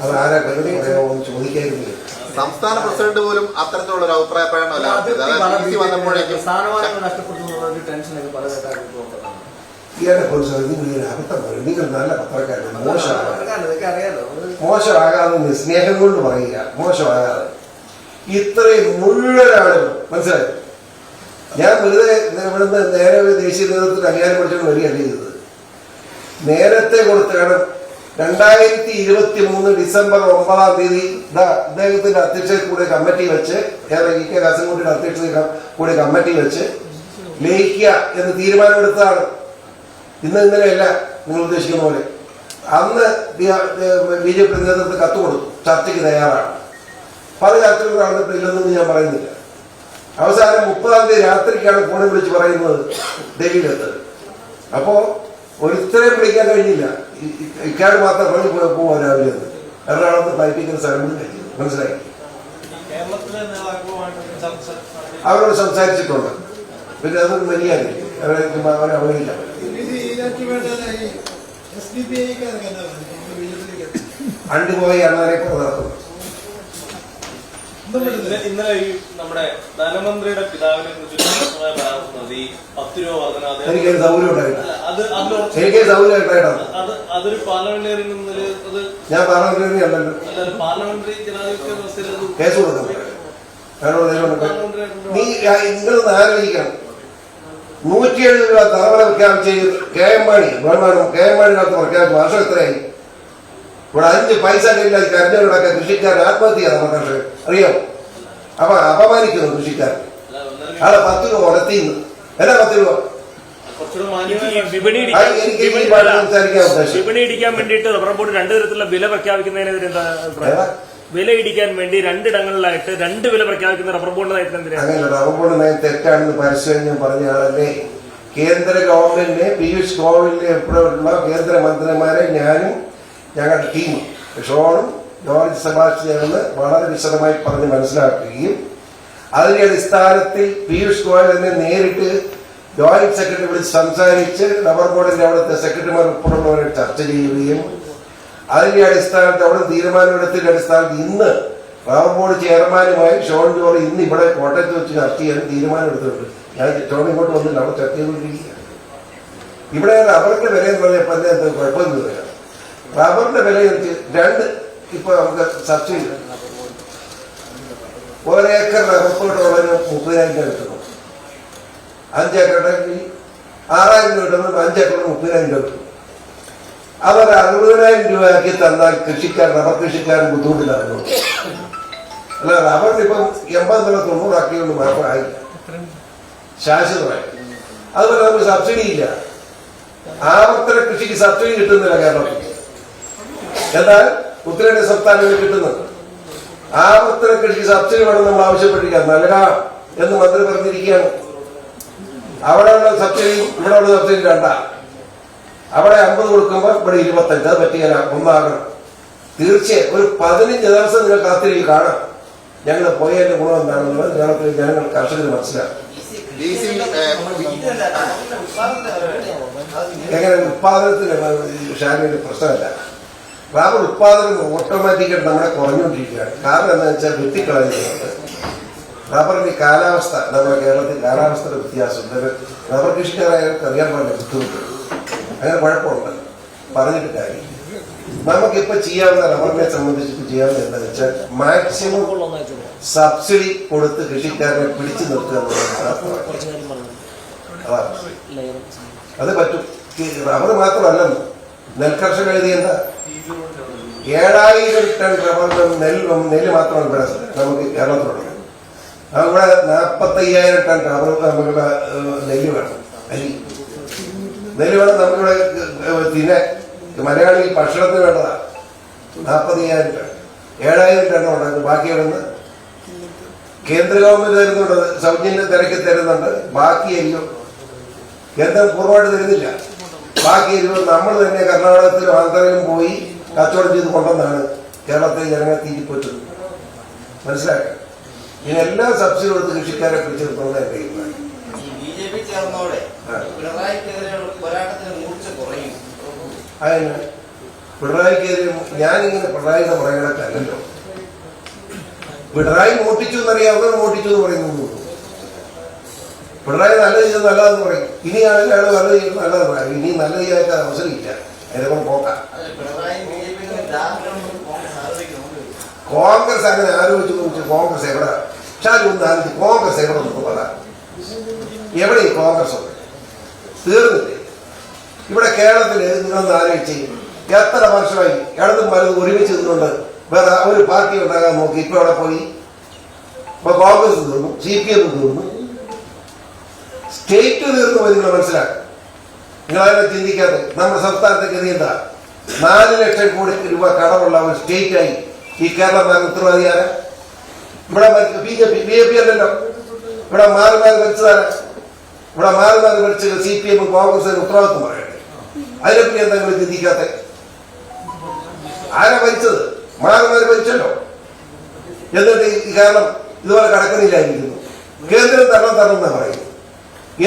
അത് ആരാ കരുതി പറയാമോന്ന് ചോദിക്കാതിരിക്കില്ല. സംസ്ഥാന പ്രസിഡന്റ് പോലും അത്തരത്തിലുള്ള ഒരു അഭിപ്രായ പ്രകടനമല്ല. വന്നപ്പോഴേക്കും സ്ഥാനമാനങ്ങൾ നഷ്ടപ്പെടുത്തുന്നുള്ള ഒരു ടെൻഷനൊക്കെ പല നേതാക്കൾക്കും ഉണ്ടെന്നാണ്. ഇയാളെ കുറിച്ച് നിങ്ങൾ അബദ്ധം പറയും. നിങ്ങൾ നല്ല പത്രക്കാരാണ്. അറിയാലോ, മോശമാകാതെ സ്നേഹം കൊണ്ട് പറയുക. മോശമാകാതെ ഇത്രയും മുഴുവൻ ആളുകൾ മനസ്സിലായി. ഞാൻ വെറുതെ ഇവിടുന്ന് നേരെ ദേശീയ നേതൃത്വത്തിൽ അധികാരം പഠിച്ചുകൊണ്ട് വരികയല്ല ചെയ്തത്. നേരത്തെ കൊടുത്താണ് 2023 ഡിസംബർ 9-ാം തീയതി ഇദ്ദേഹത്തിന്റെ അധ്യക്ഷതയിൽ കൂടെ കമ്മിറ്റി വെച്ച്, EK കാസർഗോഡിന്റെ അധ്യക്ഷതയിൽ കൂടെ കമ്മിറ്റി വെച്ച് ലയിക്കുക എന്ന് തീരുമാനമെടുത്തതാണ്. ഇന്നലെയല്ല നിങ്ങൾ ഉദ്ദേശിക്കുന്ന പോലെ. അന്ന് BJP നേതൃത്വത്തിൽ കത്ത് കൊടുത്തു, ചർച്ചയ്ക്ക് തയ്യാറാണ്. പല ചർച്ചകൾ നടന്നിട്ടില്ലെന്നൊന്നും ഞാൻ പറയുന്നില്ല. അവസാനം 30-ാം തീയതി രാത്രിക്കാണ് ഫോണിൽ വിളിച്ച് പറയുന്നത് ഡൽഹിയിലെത്ത്. അപ്പോ ഒരുത്തരെ വിളിക്കാൻ കഴിഞ്ഞില്ല. ഇക്കാട് മാത്രം പണി പോവാൻ രാവിലെ എറണാകുളത്ത് ഫ്ലൈറ്റിക്കുന്ന സ്ഥലം കൂടി കഴിക്കുന്നത്. മനസ്സിലായി? അവരോട് സംസാരിച്ചിട്ടുണ്ട്. പിന്നെ അതൊരു മര്യാദയില്ല. അവരെ അവഗണിക്കാൻ അണ്ടുപോയി അണ്ണാരെ നടത്തുന്നു. ഇന്നലെ ഈ നമ്മുടെ ധനമന്ത്രിയുടെ പിതാവിനെ കുറിച്ച് ഈ 10 രൂപ വർധന എനിക്കൊരു സൗകര്യം ഉണ്ടായിട്ടാണ്. അതൊരു പാർലമെന്റേറിയൻ ഞാൻ പാർലമെന്ററി അല്ലല്ലോ. പാർലമെന്ററി ജനാധിപത്യ വ്യവസ്ഥയിൽ കേസ് കൊടുക്കാൻ നിങ്ങളൊന്ന് ആലോചിക്കണം. 107 രൂപ തറവല പ്രഖ്യാപിച്ച് KM മാണി കാലത്ത് പ്രഖ്യാപിച്ചു. വർഷം എത്രയായി? ഇവിടെ 5 പൈസ കയ്യിലായി കരഞ്ഞവരോടൊക്കെ കൃഷിക്കാരൻ ആത്മഹത്യ ചെയ്ത നമ്മുടെ കർഷകർ അറിയാം. അപ്പൊ അപമാനിക്കുന്നു കൃഷിക്കാരൻ. ആളെ 10 രൂപ ഉടത്തിന്ന്. എന്നാ 10 രൂപ? വിപണി ഇടിക്കാൻ വേണ്ടിയിട്ട് റബ്ബർ ബോർഡ് 2 തരത്തിലുള്ള വില പ്രഖ്യാപിക്കുന്നതിനെതിരെ എന്താ? വില ഇടിക്കാൻ വേണ്ടി രണ്ടിടങ്ങളിലായിട്ട് 2 വില പ്രഖ്യാപിക്കുന്ന റബ്ബർ ബോണ്ട് നയത്തിനെതിരെ? അങ്ങനെ റബ്ബർ ബോണ്ട് നയം തെറ്റാണെന്ന് പരസ്യം ഞാൻ പറഞ്ഞ ആളല്ലേ. കേന്ദ്ര ഗവൺമെന്റിനെ പീയൂഷ് ഗോയലിനെ ഉൾപ്പെടെയുള്ള കേന്ദ്രമന്ത്രിമാരെ ഞാനും ഞങ്ങളുടെ ടീം ഷോണും ജോർജ് സെബാസ്റ്റ്യനും വളരെ വിശദമായി പറഞ്ഞ് മനസ്സിലാക്കുകയും അതിന്റെ അടിസ്ഥാനത്തിൽ പീയൂഷ് ഗോയൽ തന്നെ നേരിട്ട് ജോയിന്റ് സെക്രട്ടറി വിളിച്ച് സംസാരിച്ച് റബ്ബർ ബോർഡിന്റെ അവിടുത്തെ സെക്രട്ടറിമാർ ഉൾപ്പെടെയുള്ളവരെ ചർച്ച ചെയ്യുകയും അതിന്റെ അടിസ്ഥാനത്തിൽ അവിടെ തീരുമാനമെടുത്തിന്റെ അടിസ്ഥാനത്തിൽ ഇന്ന് റബ്ബർ ബോർഡ് ചെയർമാനുമായി ഷോൺ ജോർജ് ഇന്ന് ഇവിടെ കോട്ടയത്ത് വെച്ച് ചർച്ച ചെയ്യാൻ തീരുമാനമെടുത്തിട്ടുണ്ട്. ഞാൻ ഷോൺ ഇങ്ങോട്ട് വന്നില്ല, അവിടെ ചർച്ച ചെയ്തുകൊണ്ടിരിക്കുകയാണ്. ഇവിടെ റബ്ബറിന്റെ വില എന്ന് പറഞ്ഞപ്പോൾ എന്താ കുഴപ്പമൊന്നുമില്ല. റബ്ബറിന്റെ വില ഇപ്പൊ നമുക്ക് സബ്സിഡി 1 ഏക്കർ റബ്ബർ തോട്ടമുള്ളതിന് 30,000 രൂപ കിട്ടുന്നു. 5 ഏക്കറുണ്ടെങ്കിൽ 6,000 രൂപ കിട്ടുമ്പോൾ 5 ഏക്കറിന് 30,000 രൂപ കിട്ടും. അവർ 60,000 രൂപയാക്കി തന്നാൽ റബ്ബർ കൃഷിക്കാരൻ ബുദ്ധിമുട്ടിലാകുന്നു. അല്ല, റബ്ബറിന് ഇപ്പം 80 90 ആക്കിയൊന്നും മാത്രമായില്ല, ശാശ്വതമായി. അതുപോലെ നമുക്ക് സബ്സിഡി ഇല്ല. ആവർത്തന കൃഷിക്ക് സബ്സിഡി കിട്ടുന്നില്ല കേരളത്തിൽ, എന്നാൽ ഉത്തരേന്ത്യ സംസ്ഥാനങ്ങളിൽ കിട്ടുന്നുണ്ട്. ആവർത്തന കൃഷിക്ക് സബ്സിഡി വേണം നമ്മൾ ആവശ്യപ്പെട്ടിരിക്കുക, നൽകാം എന്ന് മന്ത്രി പറഞ്ഞിരിക്കുകയാണ്. അവിടെയുള്ള സബ്സിഡി ഇവിടെയുള്ള സബ്സിഡി 2. അവിടെ 50 കൊടുക്കുമ്പോൾ ഇവിടെ 25. അത് പറ്റിയാൽ ഒന്നാകണം. തീർച്ചയായും ഒരു 15 ദിവസം നിങ്ങൾ കാത്തിരിക്കും, കാണാം ഞങ്ങൾ പോയതിന്റെ ഗുണം എന്താണെന്നുള്ളത് കേരളത്തിലെ ജനങ്ങൾ കർഷകർ മനസ്സിലാക്കും. എങ്ങനെ ഉത്പാദനത്തിന് ഷാനിന്റെ പ്രശ്നമല്ല. റബ്ബർ ഉത്പാദനം ഓട്ടോമാറ്റിക്കായിട്ട് നമ്മളെ കുറഞ്ഞുകൊണ്ടിരിക്കുകയാണ്. കാരണം എന്താണെന്ന് വെച്ചാൽ വെട്ടിക്കളയുന്നുണ്ട്. റബ്ബറിന്റെ കാലാവസ്ഥ, നമ്മുടെ കേരളത്തിൽ കാലാവസ്ഥയുടെ വ്യത്യാസം റബ്ബർ കൃഷിക്കാരായവർക്ക് അറിയാൻ പാടില്ല, ബുദ്ധിമുട്ട്. അങ്ങനെ കുഴപ്പമുണ്ട്, പറഞ്ഞിട്ട് കാര്യം. നമുക്കിപ്പോ ചെയ്യാവുന്ന റബ്ബറിനെ സംബന്ധിച്ചിട്ട് ചെയ്യാവുന്ന എന്താണെന്ന് വെച്ചാൽ മാക്സിമം സബ്സിഡി കൊടുത്ത് കൃഷിക്കാരനെ പിടിച്ചു നിർത്തുക എന്നുള്ളത്. അത് പറ്റും. റബ്ബർ മാത്രമല്ലെന്ന് നെൽകർഷക എഴുതി എന്താ 7,000 ടൺ റബ്ബർ നെല്ല് മാത്രമാണ് ഇവിടെ നമുക്ക് കേരളത്തിലുള്ളത്. അവിടെ 45,000 ടൺ റബ്ബർ നമുക്കിവിടെ നെല്ല് വേണം. നെല്ല് വേണം നമുക്കിവിടെ പിന്നെ മലയാളി ഭക്ഷണത്തിന് വേണ്ടതാ. 40,000 ടൺ 7,000 ടൺ ഉണ്ടാകും. ബാക്കി എവിടെ കേന്ദ്ര ഗവൺമെന്റ് തരുന്നുണ്ട്, സൗജന്യ തിരക്കി തരുന്നുണ്ട്. ബാക്കി അരിയോ കേന്ദ്രം പൂർണ്ണമായിട്ട് തരുന്നില്ല. ബാക്കി അരിയോ നമ്മൾ തന്നെ കർണാടകത്തിലും ആന്ധ്രയിലും പോയി കച്ചവടം ചെയ്ത് കൊണ്ടെന്നാണ് കേരളത്തിലെ ജനങ്ങൾ തീറ്റിപ്പോറ്റത്. മനസ്സിലാക്കുക. ഇതിനെല്ലാം സബ്സിഡി കൊടുത്ത് കൃഷിക്കാരെ പിടിച്ചെടുത്തോണ്ട് എന്റെ അഭിപ്രായം. അതിന് പിണറായിക്കെതിരെ ഞാനിങ്ങനെ പിണറായിയുടെ പറയണക്കല്ലോ. പിണറായി മോട്ടിച്ചു എന്നറിയാവുന്ന മോട്ടിച്ചു എന്ന് പറയുന്നു. പിണറായി നല്ല ചെയ്ത് നല്ലതെന്ന് പറയും. ഇനിയാണെങ്കിൽ അയാൾ നല്ല ചെയ്ത് നല്ലതെന്ന് പറയും. ഇനി നല്ല ചെയ്യാത്ത അവസരമില്ല, അതിനെ പോക്കാം. കോൺഗ്രസ് അങ്ങനെ ആലോചിച്ച് നോക്കി കോൺഗ്രസ് എവിടെ ഷാജി കോൺഗ്രസ് എവിടെ നമുക്ക് പറയാം. എവിടെ ഈ കോൺഗ്രസ് ഉണ്ട്? തീർന്നില്ലേ? ഇവിടെ കേരളത്തിൽ നിങ്ങളൊന്ന് ആലോചിച്ച് എത്ര വർഷമായി ഇടതും വലതും ഒരുമിച്ച് നിന്നുകൊണ്ട് വേറെ ഒരു പാർട്ടി ഉണ്ടാകാൻ നോക്കി. ഇപ്പൊ അവിടെ പോയി ഇപ്പൊ കോൺഗ്രസ് തീർന്നു, CPM തീർന്നു, സ്റ്റേറ്റ് തീർന്നു പോയി. നിങ്ങൾ മനസ്സിലാക്കുക. നിങ്ങളതിനെ ചിന്തിക്കാതെ നമ്മുടെ സംസ്ഥാനത്തെ ഗതി എന്താ? 4 ലക്ഷം കോടി രൂപ കടമുള്ള ഒരു സ്റ്റേറ്റായി ഈ കേരളം ഉത്തരവാദിയാര? ഇവിടെ BJP അല്ലല്ലോ. ഇവിടെ മാറി മാറി ഭരിച്ചതാര? ഇവിടെ മാറി മാറി ഭരിച്ച CPM കോൺഗ്രസിന് ഉത്തരവാദിത്വം പറയട്ടെ. അതിനെപ്പറ്റി എന്താ നിങ്ങൾ ചിന്തിക്കാത്ത? ആരാ ഭരിച്ചത്? മാറി മാറി ഭരിച്ചല്ലോ. എന്നിട്ട് ഈ കേരളം ഇതുപോലെ കടക്കുന്നില്ലായിരിക്കുന്നു. കേന്ദ്രം തരണം എന്നാ പറയുന്നത്.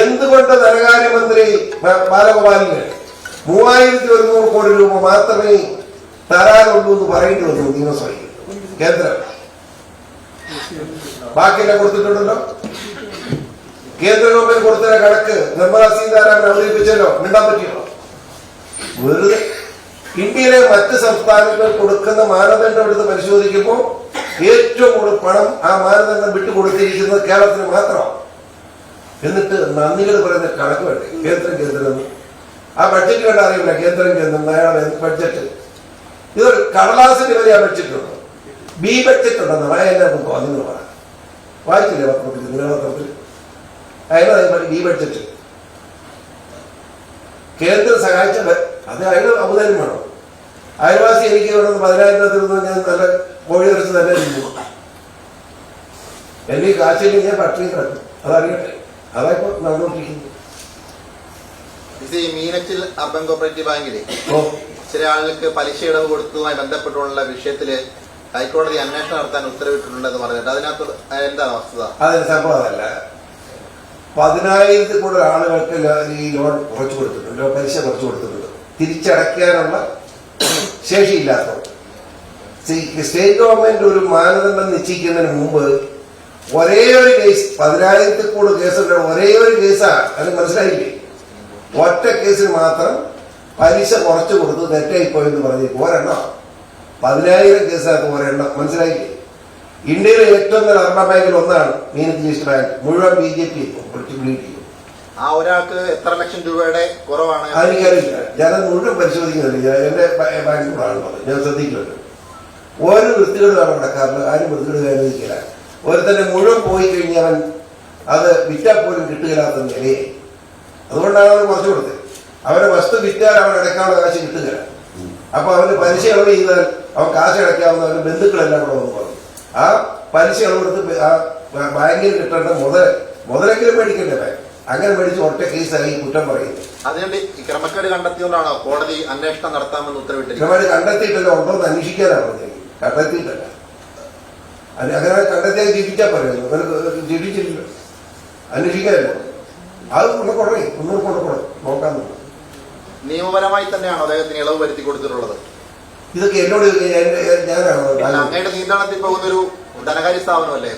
എന്തുകൊണ്ട് ധനകാര്യമന്ത്രി ബാലഗോപാലിന് 3,100 കോടി രൂപ മാത്രമേ തരാനുള്ളൂ എന്ന് പറയേണ്ടി വന്നു നിയമസഭയിൽ? കേന്ദ്രം ബാക്കിയെല്ലാം കൊടുത്തിട്ടുണ്ടല്ലോ. കേന്ദ്ര ഗവൺമെന്റ് കൊടുത്ത കണക്ക് നിർമ്മലാ സീതാരാമൻ അവതരിപ്പിച്ചല്ലോ. മിണ്ടാൻ പറ്റിയോ? വെറുതെ ഇന്ത്യയിലെ മറ്റ് സംസ്ഥാനങ്ങൾ കൊടുക്കുന്ന മാനദണ്ഡം എടുത്ത് പരിശോധിക്കുമ്പോൾ ഏറ്റവും കൂടുതൽ പണം ആ മാനദണ്ഡം വിട്ടുകൊടുത്തിരിക്കുന്നത് കേരളത്തിന് മാത്രമാണ്. എന്നിട്ട് നന്ദികൾ പറയുന്ന കണക്ക് വേണ്ടേ? കേന്ദ്രം ആ ബഡ്ജറ്റ് കണ്ട അറിയില്ല. കേന്ദ്രം ബഡ്ജറ്റ് ഇതൊരു കടലാസിന്റെ വരെ ആ ബഡ്ജറ്റ് ഉണ്ടോ? ബി ബഡ്ജറ്റ് ഉണ്ടെന്ന് വായനൊന്നും നിങ്ങൾ പറയാം. വായിച്ചില്ലേ പത്രത്തിൽ? നിലപത്രത്തിൽ അതിന് ബി ബഡ്ജറ്റ് കേന്ദ്രം സഹായിച്ച അത് അതിന് ഔദാര്യം വേണം. അയൽവാസി എനിക്ക് ഇവിടെ 10,000 ഞാൻ നല്ല കോഴി ഇറച്ചി തന്നെ തിന്നു. എനിക്ക് കാശില്ലെങ്കിൽ ഞാൻ പട്ടിണി കിടക്കും. അതറിയട്ടെ. അതായിപ്പോ നടന്നുകൊണ്ടിരിക്കുന്നു. ഈ മീനച്ചിൽ അർബൻ കോപ്പറേറ്റീവ് ബാങ്കില് ചില ആളുകൾക്ക് പലിശ ഇളവ് കൊടുത്തതുമായി ബന്ധപ്പെട്ടുള്ള വിഷയത്തില് ഹൈക്കോടതി അന്വേഷണം നടത്താൻ ഉത്തരവിട്ടിട്ടുണ്ടെന്ന് പറഞ്ഞിട്ട് അതിനകത്ത് എന്താണ് വസ്തുത? അതിന് സംഭവം അതല്ല. 10,000 കൂടുതൽ ആളുകൾക്ക് ഈ ലോൺ കുറച്ചു കൊടുത്തിട്ടുണ്ട്, പലിശ കുറച്ചു കൊടുത്തിട്ടുണ്ട്. തിരിച്ചടയ്ക്കാനുള്ള ശേഷിയില്ലാത്തവർ. സ്റ്റേറ്റ് ഗവൺമെന്റ് ഒരു മാനദണ്ഡം നിശ്ചയിക്കുന്നതിന് മുമ്പ് ഒരേ ഒരു കേസ്, 10,000 കൂടുതൽ കേസുള്ള ഒരേ ഒരു കേസാണ്. അത് മനസ്സിലായില്ലേ? ഒറ്റ കേസിൽ മാത്രം പലിശ കുറച്ചു കൊടുത്ത് തെറ്റായിപ്പോയെന്ന് പറഞ്ഞ് ഒരെണ്ണം. 10,000 കേസകത്ത് ഒരെണ്ണം. മനസ്സിലായില്ലേ? ഇന്ത്യയിലെ ഏറ്റവും നല്ല അർബൻ ബാങ്കിൽ ഒന്നാണ് മീനച്ചിൽ ഈസ്റ്റ് ബാങ്ക്. മുഴുവൻ BJP ലീഡ് ചെയ്യും. ആ ഒരാൾക്ക് എത്ര ലക്ഷം രൂപയുടെ കുറവാണ്? അതെനിക്കറിയില്ല. ഞാനത് മുഴുവൻ പരിശോധിക്കുന്നില്ല. എന്റെ ബാങ്കിലൂടെയാണ് പറഞ്ഞത്. ഞാൻ ശ്രദ്ധിക്കുന്നുണ്ട്. ഒരു വൃത്തികേട് നടക്കാറില്ല. ആരും വൃത്തികേട് അനുവദിക്കില്ല. ഒരുത്തന്നെ മുഴുവൻ പോയി കഴിഞ്ഞവൻ അത് വിറ്റാൽ പോലും കിട്ടുകയില്ലാത്ത നിലയെ. അതുകൊണ്ടാണ് അവർ കുറച്ചു കൊടുത്തത്. അവരെ വസ്തു വിറ്റാൽ അവൻ അടയ്ക്കാനുള്ള കാശ് കിട്ടുകയില്ല. അപ്പൊ അവന് പലിശ ഇളവ് ചെയ്താൽ അവൻ കാശ് അടയ്ക്കാവുന്ന അവന്റെ ബന്ധുക്കളെല്ലാം കൂടെ വന്ന് പറഞ്ഞു. ആ പലിശ ഇളവ് കൊടുത്ത് ആ ബാങ്കിൽ കിട്ടേണ്ട മുതലെങ്കിലും മേടിക്കണ്ടേ ബാങ്ക്. അങ്ങനെ മേടിച്ച് ഒറ്റ കേസായി കുറ്റം പറയുന്നത്. അതുകൊണ്ട് ഈ ക്രമക്കേട് കണ്ടെത്തിയോണ്ടാണോ കോടതി അന്വേഷണം നടത്താമെന്ന് ഉത്തരവിട്ടിരിക്കുന്നത്? ക്രമക്കേട് കണ്ടെത്തിയിട്ടല്ല, ഉണ്ടോന്ന് അന്വേഷിക്കാനാണ് പറഞ്ഞത്. കണ്ടെത്തിയിട്ടല്ല. അങ്ങനെ കണ്ടെത്തിയാൽ ജീവിച്ചാൽ പറയുന്നു. ജീവിച്ചില്ല, അന്വേഷിക്കാനല്ലോ. അത് ഒന്നുകൂടെ നോക്കാൻ. നിയമപരമായി തന്നെയാണോ അദ്ദേഹത്തിന് ഇളവ് വരുത്തി കൊടുത്തിട്ടുള്ളത്? ഇതൊക്കെ എന്നോട് ഞാനാണോ? അങ്ങയുടെ നിയന്ത്രണത്തിൽ പോകുന്നൊരു ധനകാര്യ സ്ഥാപനമല്ലേ?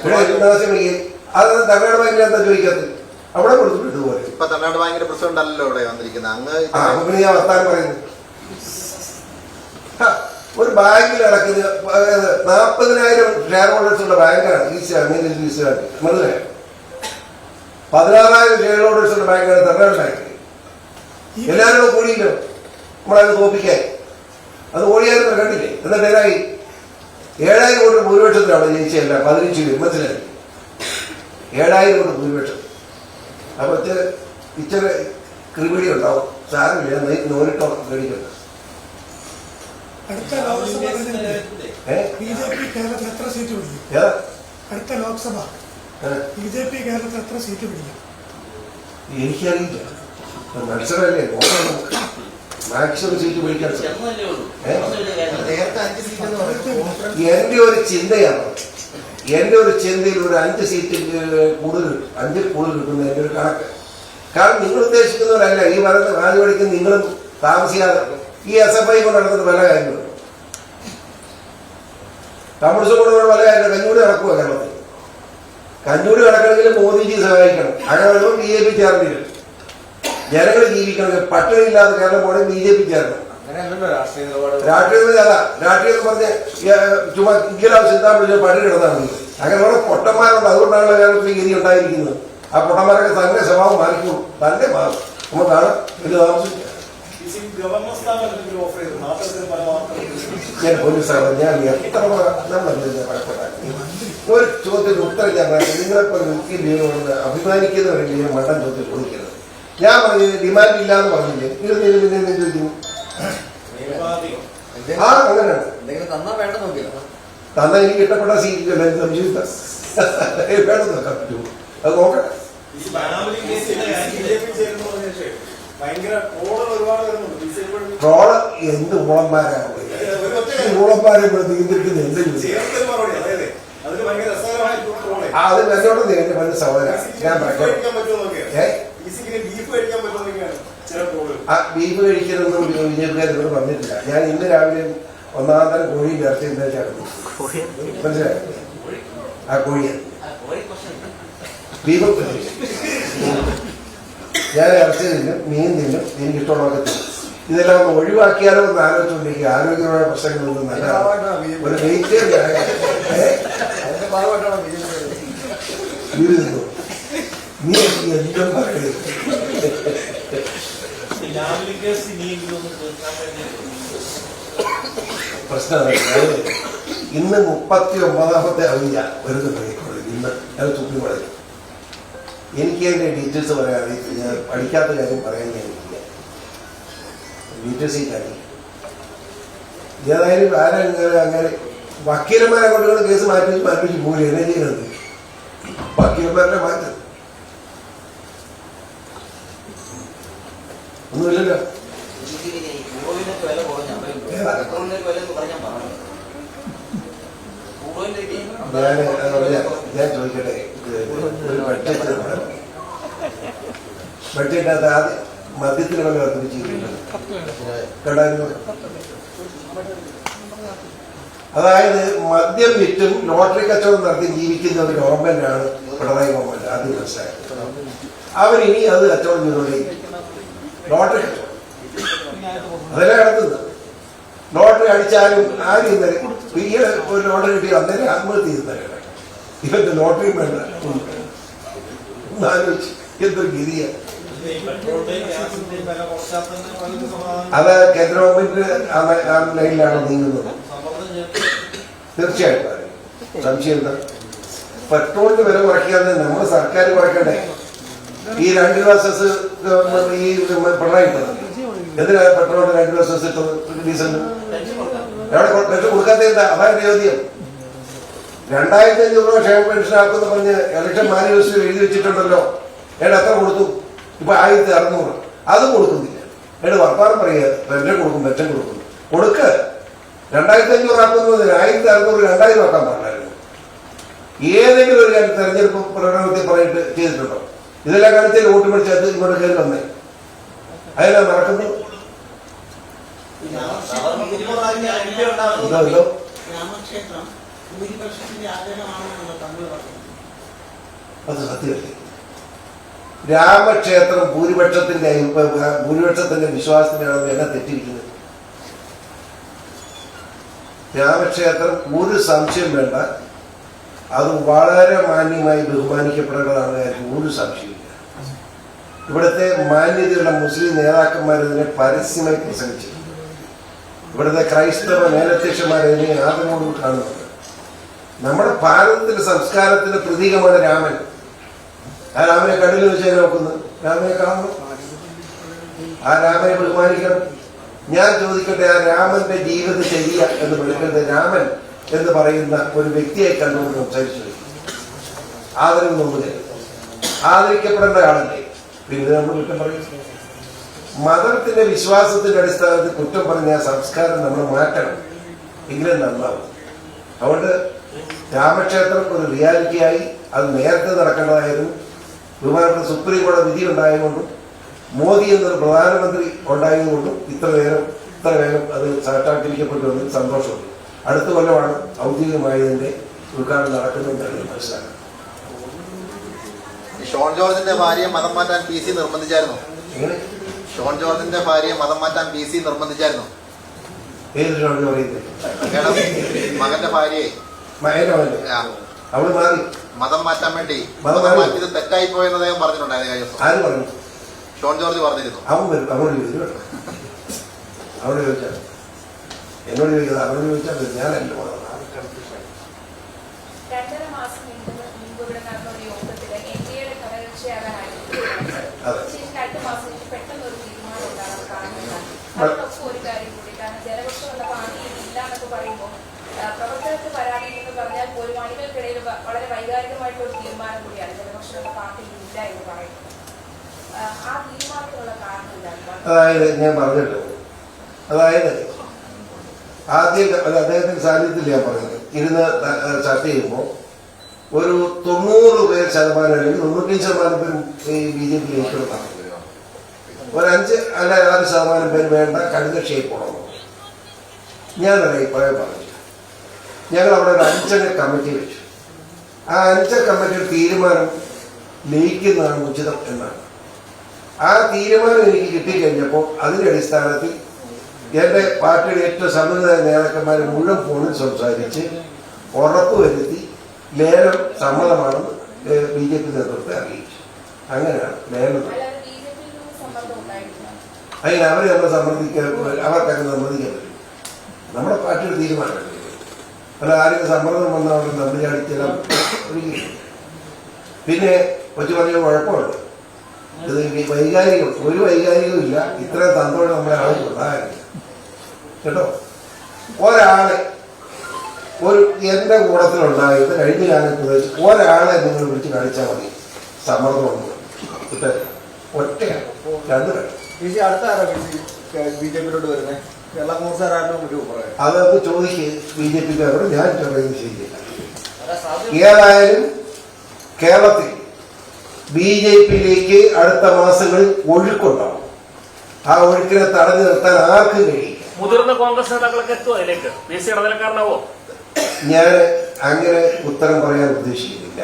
അത് തമിഴ്നാട് ബാങ്കിൽ എന്താ ചോദിക്കാത്തത്? അവിടെ കൊടുത്തിട്ട് ഇതുപോലെ. ഇപ്പൊ തമിഴ്നാട് ബാങ്കിന്റെ പ്രസിഡന്റ് അല്ലല്ലോ ഇവിടെ വന്നിരിക്കുന്നത്. അങ്ങ് ഞാൻ വർത്താനം പറയുന്നത്. ഒരു ബാങ്കിൽ അടക്കുന്നത് 40,000 ഷെയർ ഹോൾഡേഴ്സ് ഉള്ള ബാങ്കാണ് ഈസ്റ്റ് ബാങ്ക്. മനസ്സിലായോ? 16,000 ഷെയർ ഹോൾഡേഴ്സ് ഉള്ള ബാങ്കാണ് തമിഴ്നാട് ബാങ്ക്. എല്ലാവരും കൂടിയില്ലോ നമ്മളത് തോപ്പിക്കാൻ. അത് ഓടിയായിരുന്നു കണ്ടില്ലേ? എന്നിട്ട് ഏതായി 7,000 കോടി ഭൂരിപക്ഷത്തിലാണ് ജയിച്ചല്ല 15 രൂപ. മനസ്സിലായി? 7,000 കോടി ഭൂരിപക്ഷം. അപ്പൊ ഇച്ചിരി ക്രിമിടി ഉണ്ടാവും. സാരമില്ല, നേരിട്ടോ മേടിക്കണ്ട. അടുത്ത ലോക്സഭ BJP കേരളത്തിൽ എത്ര സീറ്റ് പിടിക്കും? അടുത്ത ലോക്സഭ BJP കേരളത്തിൽ എത്ര സീറ്റ് പിടിക്കും? എനിക്കറിയില്ല. മത്സരമല്ലേ, നോക്കണം. മാക്സിമം സീറ്റ് പിടിക്കാൻ. എന്റെ ഒരു ചിന്തയാണ്. എന്റെ ഒരു ചിന്തയിൽ ഒരു 5 സീറ്റ് കൂടുതൽ, 5 കൂടുതൽ കിട്ടുന്ന എന്റെ ഒരു കണക്ക്. കാരണം നിങ്ങൾ ഉദ്ദേശിക്കുന്നവരല്ല ഈ പറയുന്ന വാല് പഠിക്കുന്ന. നിങ്ങളും താമസിയാതെ ഈ SFI കൊണ്ട് നടന്നിട്ട് പല കാര്യങ്ങളും. കമ്മ്യൂണിസ്റ്റ് കൊണ്ട് പല കാര്യങ്ങൾ. കഞ്ഞൂടി നടക്കുക കേരളത്തിൽ. കഞ്ഞൂടി നടക്കണമെങ്കിൽ മോദിജി സഹായിക്കണം. അങ്ങനെ BJP ചേർന്നില്ല. ജനങ്ങൾ ജീവിക്കണമെങ്കിൽ പട്ടിണിയില്ലാതെ കേരളം പോകണമെങ്കിൽ BJP ചേരണം. രാഷ്ട്രീയം അതാ. രാഷ്ട്രീയം എന്ന് പറഞ്ഞ് ചുമ്മാ ഇങ്ങനെ ചിന്താൻ വിളിച്ച പട്ടി കിടന്നാണ്. അങ്ങനെ കുറെ പൊട്ടന്മാരുണ്ട്. അതുകൊണ്ടാണ് കേരളത്തിൽ ഗതി ഉണ്ടായിരിക്കുന്നത്. ആ പൊട്ടന്മാരൊക്കെ തന്നെ സ്വഭാവം മാറിക്കും. തന്നെ മാറും. നമുക്കാണ് ഇത് താമസിക്കുക. ഞാൻ പോലീസ് ഞാൻ എത്ര നമ്മളെന്താ ഒരു ചോദ്യത്തിന് ഉത്തരം ഞാൻ പറയാം. നിങ്ങളെപ്പോലെ വ്യക്തി അഭിമാനിക്കുന്നവരെങ്കിലും മണ്ടൻ ചോദ്യം ചോദിക്കരുത്. ഞാൻ പറഞ്ഞത് ഡിമാൻഡ് ഇല്ലാന്ന് പറഞ്ഞില്ലേ? ഇത് ചോദിക്കുന്നു. ആ അങ്ങനെയാണ്. തന്നാ എനിക്ക് ഇഷ്ടപ്പെട്ട സീറ്റ് വേണം നോക്കാൻ പറ്റുമോ? അത് നോക്കട്ടെ. ട്രോള് എന്ത് ഊളന്മാരാണ്. ഊളന്മാരെ നിയന്ത്രിക്കുന്ന എന്ത് അത് എന്നോട് എന്റെ പണ്ട് സഹോദര ഞാൻ ബീഫ് കഴിക്കണമെന്നും BJP-കാരോട് പറഞ്ഞിട്ടില്ല. ഞാൻ ഇന്ന് രാവിലെ 1-ാം തരം കോഴി ഇറച്ചി ഉണ്ടായിരുന്നു. മനസ്സിലായോ? ആ കോഴിയാണ് ബീഫ്. ഞാൻ ഇറച്ചി തിന്നും, മീൻ തിന്നും, എനിക്കിഷ്ടമുള്ളതൊക്കെ തിന്നും. ഇതെല്ലാം ഒന്ന് ഒഴിവാക്കിയാലോ എന്ന് ആലോചിച്ചുകൊണ്ടിരിക്കുക. ആരോഗ്യമായ പ്രശ്നങ്ങളൊന്നും നല്ല ഒരു വെയിറ്റ് നീ എന്തും പറയുന്നത്. പ്രശ്നം ഇന്ന് 39ാമത്തെ അവധിയ വരുന്ന കോടതി. ഇന്ന് അത് സുപ്രീം കോടതി. എനിക്ക് അതിന്റെ ഡീറ്റെയിൽസ് പറയാൻ അറിയില്ല. ഞാൻ പഠിക്കാത്ത കാര്യം പറയാൻ ഞാൻ ഡീറ്റെയിൽസ് ഈ കാര്യം ഏതായാലും ആരെങ്കിലും അങ്ങനെ വക്കീലന്മാരെ കൊണ്ടുകൊണ്ട് കേസ് മാറ്റിച്ച് പോലും എന്നെ ചെയ്യുന്നത് വക്കീലന്മാരുടെ മാറ്റം ഒന്നുമില്ലല്ലോ. ഞാൻ ചോദിക്കട്ടെ, ഒരു ബഡ്ജറ്റിനകത്ത് ആദ്യം മദ്യത്തിന് വില വർദ്ധിപ്പിച്ചിട്ടുണ്ട് കണ്ടായിരുന്നു. അതായത് മദ്യം വിറ്റും ലോട്ടറി കച്ചവടം നടത്തി ജീവിക്കുന്ന ഒരു ഗവൺമെന്റാണ് പിണറായി ഗവൺമെന്റ്. ആദ്യം മനസ്സിലായത് അവരിനി അത് കച്ചവടം ചെയ്തുകൊണ്ടേയിരിക്കും. ലോട്ടറി കച്ചവടം അതല്ലേ നടത്തുന്നത്. ലോട്ടറി അടിച്ചാലും ആരും ഇന്നലെ ഒരു ലോട്ടറി കിട്ടി അന്നേരം ആത്മഹത്യ ചെയ്യുന്നവരാണ്. ഇവന്റെ ലോട്ടറിയും വേണ്ട. ഒന്നാലോചിച്ച് എന്തൊരു ഗതിയാണ്. അത് കേന്ദ്ര ഗവൺമെന്റ് ആ ലൈനിലാണ് നീങ്ങുന്നത്. തീർച്ചയായിട്ടും സംശയം എന്താ? പെട്രോളിന് വില കുറയ്ക്കാതെ നമ്മുടെ സർക്കാർ കുറയ്ക്കണ്ടേ? ഈ 2 രൂപ സെസ് ഈ പിണറായി എന്തിനാ പെട്രോളിന് 2 രൂപ സെസ് ഇട്ടത്? ഡീസലിന് എവിടെ പെട്രോൾ കൊടുക്കാത്ത എന്താ? അതാണ് ചോദ്യം. 2500 രൂപ ക്ഷേമ പെൻഷൻ ആക്കുമെന്ന് പറഞ്ഞ് ഇലക്ഷൻ മാനിഫെസ്റ്റോയിൽ എഴുതി വെച്ചിട്ടുണ്ടല്ലോ. എത്ര കൊടുത്തു? ഇപ്പൊ 1600. അതും കൊടുക്കുന്നില്ല. വർത്താനം പറയുക പെൻഷൻ കൊടുക്കും, പെൻഷൻ കൊടുക്കും. കൊടുക്ക്. 2500 ആക്കുന്നത് 1600 2000 ആക്കാൻ പറഞ്ഞായിരുന്നു. ഏതെങ്കിലും ഒരു കാര്യം തെരഞ്ഞെടുപ്പ് പ്രകടനത്തിൽ പറഞ്ഞിട്ട് ചെയ്തിട്ടുണ്ടോ? ഇതെല്ലാം കാണിച്ചാൽ വോട്ട് പിടിച്ചത് ഇങ്ങോട്ട് കയറി വന്നേ. അതെല്ലാം നടക്കുന്നു. ഇതല്ലോ അത് സത്യമല്ലേ? രാമക്ഷേത്രം ഭൂരിപക്ഷത്തിന്റെ വിശ്വാസത്തിനാണെന്ന് എന്നെ തെറ്റിയിരിക്കുന്നത്. രാമക്ഷേത്രം ഒരു സംശയം വേണ്ട, അത് വളരെ മാന്യമായി ബഹുമാനിക്കപ്പെടേണ്ടതാണ്. കാര്യം ഒരു സംശയമില്ല. ഇവിടുത്തെ മാന്യതയുള്ള മുസ്ലിം നേതാക്കന്മാർ ഇതിനെ പരസ്യമായി പ്രസംഗിച്ചു. ഇവിടുത്തെ ക്രൈസ്തവ മേലധ്യക്ഷന്മാർ ഇതിനെ ആദരവോടും കാണുന്നുണ്ട്. നമ്മുടെ ഭാരതത്തിന്റെ സംസ്കാരത്തിന്റെ പ്രതീകമാണ് രാമൻ. ആ രാമനെ കടലിൽ വെച്ചാൽ നോക്കുന്നത്. രാമനെ കാണണം, ആ രാമനെ ബഹുമാനിക്കണം. ഞാൻ ചോദിക്കട്ടെ, ആ രാമന്റെ ജീവിതചര്യ എന്ന് വിളിക്കുന്നത് രാമൻ എന്ന് പറയുന്ന ഒരു വ്യക്തിയെ കണ്ടുകൊണ്ട് സംസാരിച്ചു. ആദരവ് നമ്മുടെ ആദരിക്കപ്പെടേണ്ട ആളല്ലേ? പിന്നെ നമ്മൾ കുറ്റം പറയും. മതത്തിന്റെ വിശ്വാസത്തിന്റെ അടിസ്ഥാനത്തിൽ കുറ്റം പറഞ്ഞ സംസ്കാരം നമ്മൾ മാറ്റണം, എങ്കിലും നന്നാവും. അതുകൊണ്ട് രാമക്ഷേത്രം ഒരു റിയാലിറ്റിയായി അത് നേരത്തെ നടക്കേണ്ടതായിരുന്നു. ബഹുമാനപ്പെട്ട സുപ്രീം കോടതി വിധി ഉണ്ടായതുകൊണ്ടും മോദി എന്നൊരു പ്രധാനമന്ത്രി ഉണ്ടായതുകൊണ്ടും ഇത്ര വേഗം അത് സാക്ഷാത്കരിക്കപ്പെട്ടു എന്നതിൽ സന്തോഷമുണ്ട്. അടുത്ത കൊല്ലമാണ് ഔദ്യോഗികമായതിന്റെ ഉദ്ഘാടനം നടക്കുന്നതെന്ന് മനസ്സിലാക്കണം. ഷോൺ ജോർജിന്റെ ഭാര്യയെ മതം മാറ്റാൻ PC നിർബന്ധിച്ചായിരുന്നു. ഷോൺ ജോർജിന്റെ ഭാര്യയെ മതം മാറ്റാൻ PC നിർബന്ധിച്ചായിരുന്നു. ഏത് ഷോൺ ജോർജ്? മകന്റെ ഭാര്യയെ അവള് മാറി മതം മാറ്റാൻ വേണ്ടി മതം മാറ്റിയത് തെറ്റായി പോയെന്ന് അദ്ദേഹം പറഞ്ഞിട്ടുണ്ടായിരുന്നു കഴിഞ്ഞ ദിവസം. ആര് പറഞ്ഞു? ഷോൺ ജോർജ് പറഞ്ഞിരുന്നു. അവൻ വരും, അവനോട് ചോദിച്ചു. അവനോട് ചോദിച്ചാൽ എന്നോട് ചോദിക്കുന്നത്, അവനോട് ചോദിച്ചാൽ ഞാനല്ല. 2.5 മാസം മുമ്പ് ഇവിടെ നടന്ന ഒരു യോഗത്തില് NDAയുടെ ഘടകകക്ഷിയാകാനായിരുന്നു. 2 മാസം പെട്ടെന്ന് ഒരു തീരുമാനം ഉണ്ടാകാൻ കാരണം അതിനൊപ്പം ഒരു കാര്യം കൂടി. കാരണം ജനപക്ഷമുള്ള പാർട്ടി ഇല്ല എന്നൊക്കെ പറയുമ്പോൾ പ്രവർത്തകർക്ക് പരാതി എന്ന് പറഞ്ഞാൽ പോലും അണികൾക്കിടയിൽ വളരെ വൈകാരികമായിട്ടുള്ള ഒരു തീരുമാനം കൂടിയാണ് ജനപക്ഷമുള്ള പാർട്ടി ഇല്ല എന്ന് പറയുന്നത്. ആ തീരുമാനത്തിനുള്ള കാരണം എന്താണ്? അതായത് ഞാൻ പറഞ്ഞിട്ട്, അതായത് ആദ്യം അദ്ദേഹത്തിന്റെ സാന്നിധ്യത്തിൽ ഞാൻ പറഞ്ഞത് ഇരുന്ന് ചർച്ച ചെയ്യുമ്പോൾ ഒരു 90% അല്ലെങ്കിൽ 95% പേരും ഈ BJP ലയിക്കുന്നതാണ്. ഒരു 5 അല്ല 6% പേര് വേണ്ട ഘടകകക്ഷിയായി പോകണം. ഞാനൊരു അഭിപ്രായം പറഞ്ഞു. ഞങ്ങൾ അവിടെ ഒരു 5 കമ്മിറ്റി വെച്ചു. ആ 5 കമ്മിറ്റിയുടെ തീരുമാനം ലയിക്കുന്നതാണ് ഉചിതം എന്നാണ്. ആ തീരുമാനം എനിക്ക് കിട്ടിക്കഴിഞ്ഞപ്പോൾ അതിന്റെ അടിസ്ഥാനത്തിൽ എന്റെ പാർട്ടിയുടെ ഏറ്റവും സമ്മതിദായ നേതാക്കന്മാരെ മുഴുവൻ ഫോണിൽ സംസാരിച്ച് ഉറപ്പുവരുത്തി ലേലം സമ്മതമാണെന്ന് BJP നേതൃത്വത്തെ അറിയിച്ചു. അങ്ങനെയാണ് ലേലം. അതിന് അവരെ നമ്മൾ സമ്മർദ്ദിക്കാൻ, അവർക്കങ്ങനെ സമ്മർദ്ദിക്കാൻ പറ്റും. നമ്മുടെ പാർട്ടിയുടെ തീരുമാനമല്ലേ. അല്ല ആരെങ്കിലും സമ്മർദ്ദം വന്നാൽ അവിടെ നമ്മൾ ചാടിച്ചാൽ പിന്നെ കൊച്ചു പറഞ്ഞ കുഴപ്പമുണ്ട്. ഇത് വൈകാരികം, ഒരു വൈകാരികവും ഇല്ല. ഇത്രയും തന്നോടെ നമ്മളെ ആളുകൾ ഉണ്ടാകാനില്ല കേട്ടോ. ഒരാളെ എന്റെ കൂടത്തിലുണ്ടായത് കഴിഞ്ഞ കാലത്ത് വെച്ച് ഒരാളെ നിങ്ങൾ വിളിച്ച് കാണിച്ചാൽ മതി, സമ്മർദ്ദമുണ്ട്. ഒറ്റയാണ്, രണ്ടുപേരും. അടുത്ത ആരാ ബി.ജെ.പിയിലോട്ട് വരുന്നത്? കേരള കോൺഗ്രസ് ആരാണോ പറയാം? അതൊന്ന് ചോദിക്കുക ബി.ജെ.പിക്കാരോട്. ഞാൻ പറയുന്നത് ശരിയില്ല. ഏതായാലും കേരളത്തിൽ ബി.ജെ.പിയിലേക്ക് അടുത്ത മാസങ്ങളിൽ ഒഴുക്കുണ്ടാവും. ആ ഒഴുക്കിനെ തടഞ്ഞു നിർത്താൻ ആർക്കും കഴിയില്ല. മുതിർന്ന കോൺഗ്രസ് നേതാക്കളൊക്കെ എത്തുമോ അതിലേക്ക്? PC ഇടനിലക്കാരനാവോ? ഞാൻ അങ്ങനെ ഉത്തരം പറയാൻ ഉദ്ദേശിക്കുന്നില്ല.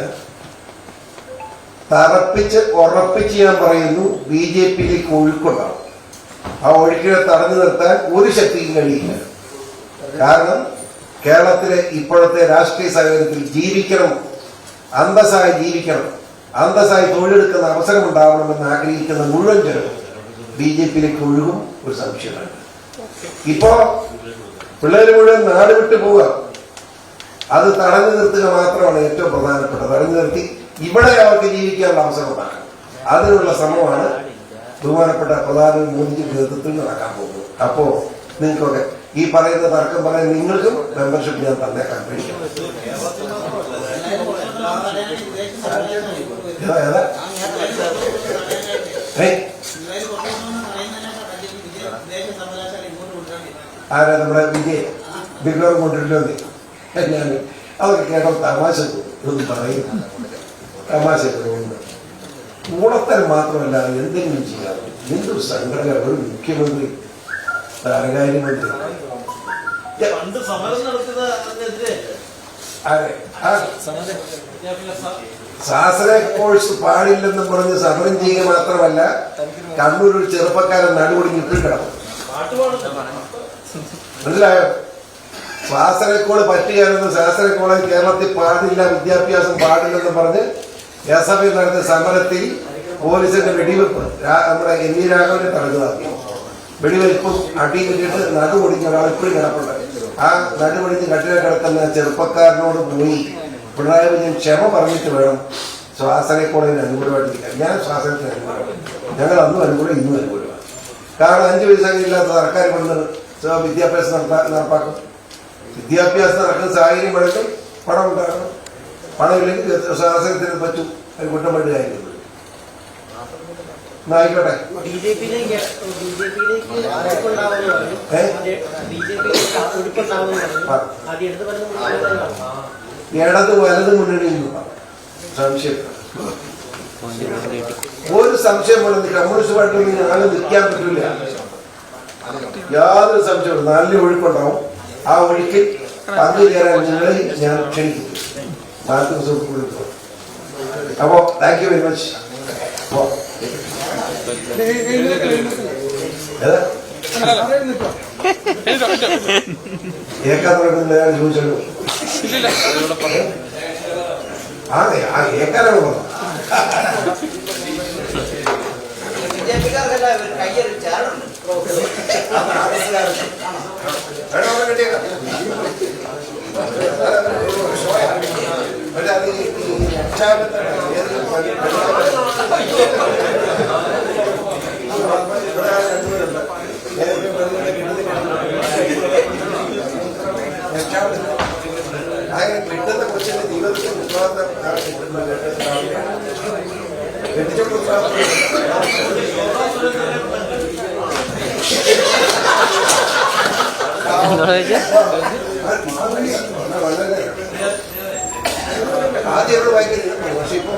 ഉറപ്പിച്ച് ഞാൻ പറയുന്നു, ബി.ജെ.പിയിലേക്ക് ഒഴുക്കുണ്ടാവും. ആ ഒഴുക്കിനെ തടഞ്ഞു നിർത്താൻ ഒരു ശക്തിക്കും കഴിയില്ല. കാരണം കേരളത്തിലെ ഇപ്പോഴത്തെ രാഷ്ട്രീയ സാഹചര്യത്തിൽ ജീവിക്കണം, അന്തസ്സായി ജീവിക്കണം, അന്തസ്സായി തൊഴിലെടുക്കുന്ന അവസരം ഉണ്ടാവണമെന്ന് ആഗ്രഹിക്കുന്ന മുഴുവൻ ജനവും ബി.ജെ.പിയിലേക്ക് ഒഴുകും. ഒരു സംശയമാണ്. ഇപ്പോ പിള്ളേർ മുഴുവൻ നാട് വിട്ടു പോവുക. അത് തടഞ്ഞു നിർത്തുക മാത്രമാണ് ഏറ്റവും പ്രധാനപ്പെട്ടത്. തടഞ്ഞു നിർത്തി ഇവിടെ അവർക്ക് ജീവിക്കാനുള്ള അവസരം ഉണ്ടാക്കണം. അതിനുള്ള ശ്രമമാണ് ബഹുമാനപ്പെട്ട പ്രധാനമന്ത്രി മോദിജിയുടെ നേതൃത്വത്തിൽ നടക്കാൻ പോകുന്നത്. അപ്പോ നിങ്ങൾക്കൊക്കെ ഈ പറയുന്ന തർക്കം പറയാൻ നിങ്ങൾക്കും മെമ്പർഷിപ്പ് ഞാൻ തന്നേക്കാൻ കഴിയും. ആരാ നമ്മുടെ ബിഗ്ലോർ കൊണ്ടിട്ടില്ലേ? ഞാൻ അതൊക്കെ കേട്ടോ തമാശ തോന്നി പറയും. തമാശ തോന്നുന്നു. കൂടത്തരം മാത്രമല്ല, എന്തെങ്കിലും ചെയ്യാൻ എന്തൊരു സംഘടന. ഒരു മുഖ്യമന്ത്രി, ധനകാര്യമന്ത്രി, ശാസ്ത്ര കോഴ്സ് പാടില്ലെന്നും പറഞ്ഞ് സമരം ചെയ്യുക മാത്രമല്ല, കണ്ണൂർ ഒരു ചെറുപ്പക്കാരൻ നടുകൊടുങ്ങി ഇപ്പോഴും കിടക്കും. മനസ്സിലായോ? ശാസ്ത്രക്കോള് പറ്റുകയാണെന്ന് ശാസ്ത്ര കോളേജ് കേരളത്തിൽ പാടില്ല, വിദ്യാഭ്യാസം പാടില്ലെന്ന് പറഞ്ഞ് SFI നടത്തിയ സമരത്തിൽ പോലീസിന്റെ വെടിവെപ്പ് നമ്മുടെ NV രാഘവനെ തടഞ്ഞതാക്കി. വെടിവെപ്പും അടി കിട്ടിയിട്ട് നടുപൊടിഞ്ഞ ഒരാൾ ഇപ്പോഴും കിടപ്പുണ്ട്. ആ നടുപൊടിഞ്ഞ് കട്ടിലെ കിടക്കുന്ന ചെറുപ്പക്കാരനോട് പോയി പിണറായി വിജയൻ ക്ഷമ പറഞ്ഞിട്ട് വേണം ശാസ്ത്ര കോളേജിന് അനുകൂലമായിട്ടിരിക്കാൻ. ഞാൻ ശാസ്ത്രത്തിന് അനുകൂലമാണ്. ഞങ്ങൾ അന്നും അനുകൂലം, ഇന്നും അനുകൂലമാണ്. കാരണം 5 പൈസയില്ലാത്ത സർക്കാർ ഇവിടുന്ന് വിദ്യാഭ്യാസം നടപ്പാക്കും. വിദ്യാഭ്യാസം നടക്കുന്ന സാഹചര്യം വേണമെങ്കിൽ പണം ഉണ്ടാകണം. പണമില്ലെങ്കിൽ ശാസ്ത്രത്തിന് പറ്റും. അത് കുറ്റം വേണ്ട കാര്യമില്ല. ആയിക്കോട്ടെ. ഇടത് വലത് മുന്നണിയിൽ സംശയം, ഒരു സംശയം വേണം. കമ്മ്യൂണിസ്റ്റ് പാർട്ടിയിൽ ഞങ്ങൾ നിൽക്കാൻ പറ്റില്ല. യാതൊരു സംശയവും. നല്ല ഒഴുക്കുണ്ടാവും. ആ ഒഴുക്കിൽ പങ്കുചേരാൻ നിങ്ങളെ ഞാൻ ക്ഷണിക്കും. അപ്പോ താങ്ക് യു വെരി മച്ച്. കേൾക്കാൻ തുടങ്ങുന്ന ചോദിച്ചല്ലോ. അതെ, ആ കേൾക്കാനാണ് പറഞ്ഞത്. അങ്ങനെ കിട്ടുന്ന കൊച്ചിന്റെ ജീവിതത്തിൽ ഉത്തരവാദിത്തം ആദ്യം വായിക്കുന്നത്. പക്ഷെ ഇപ്പൊ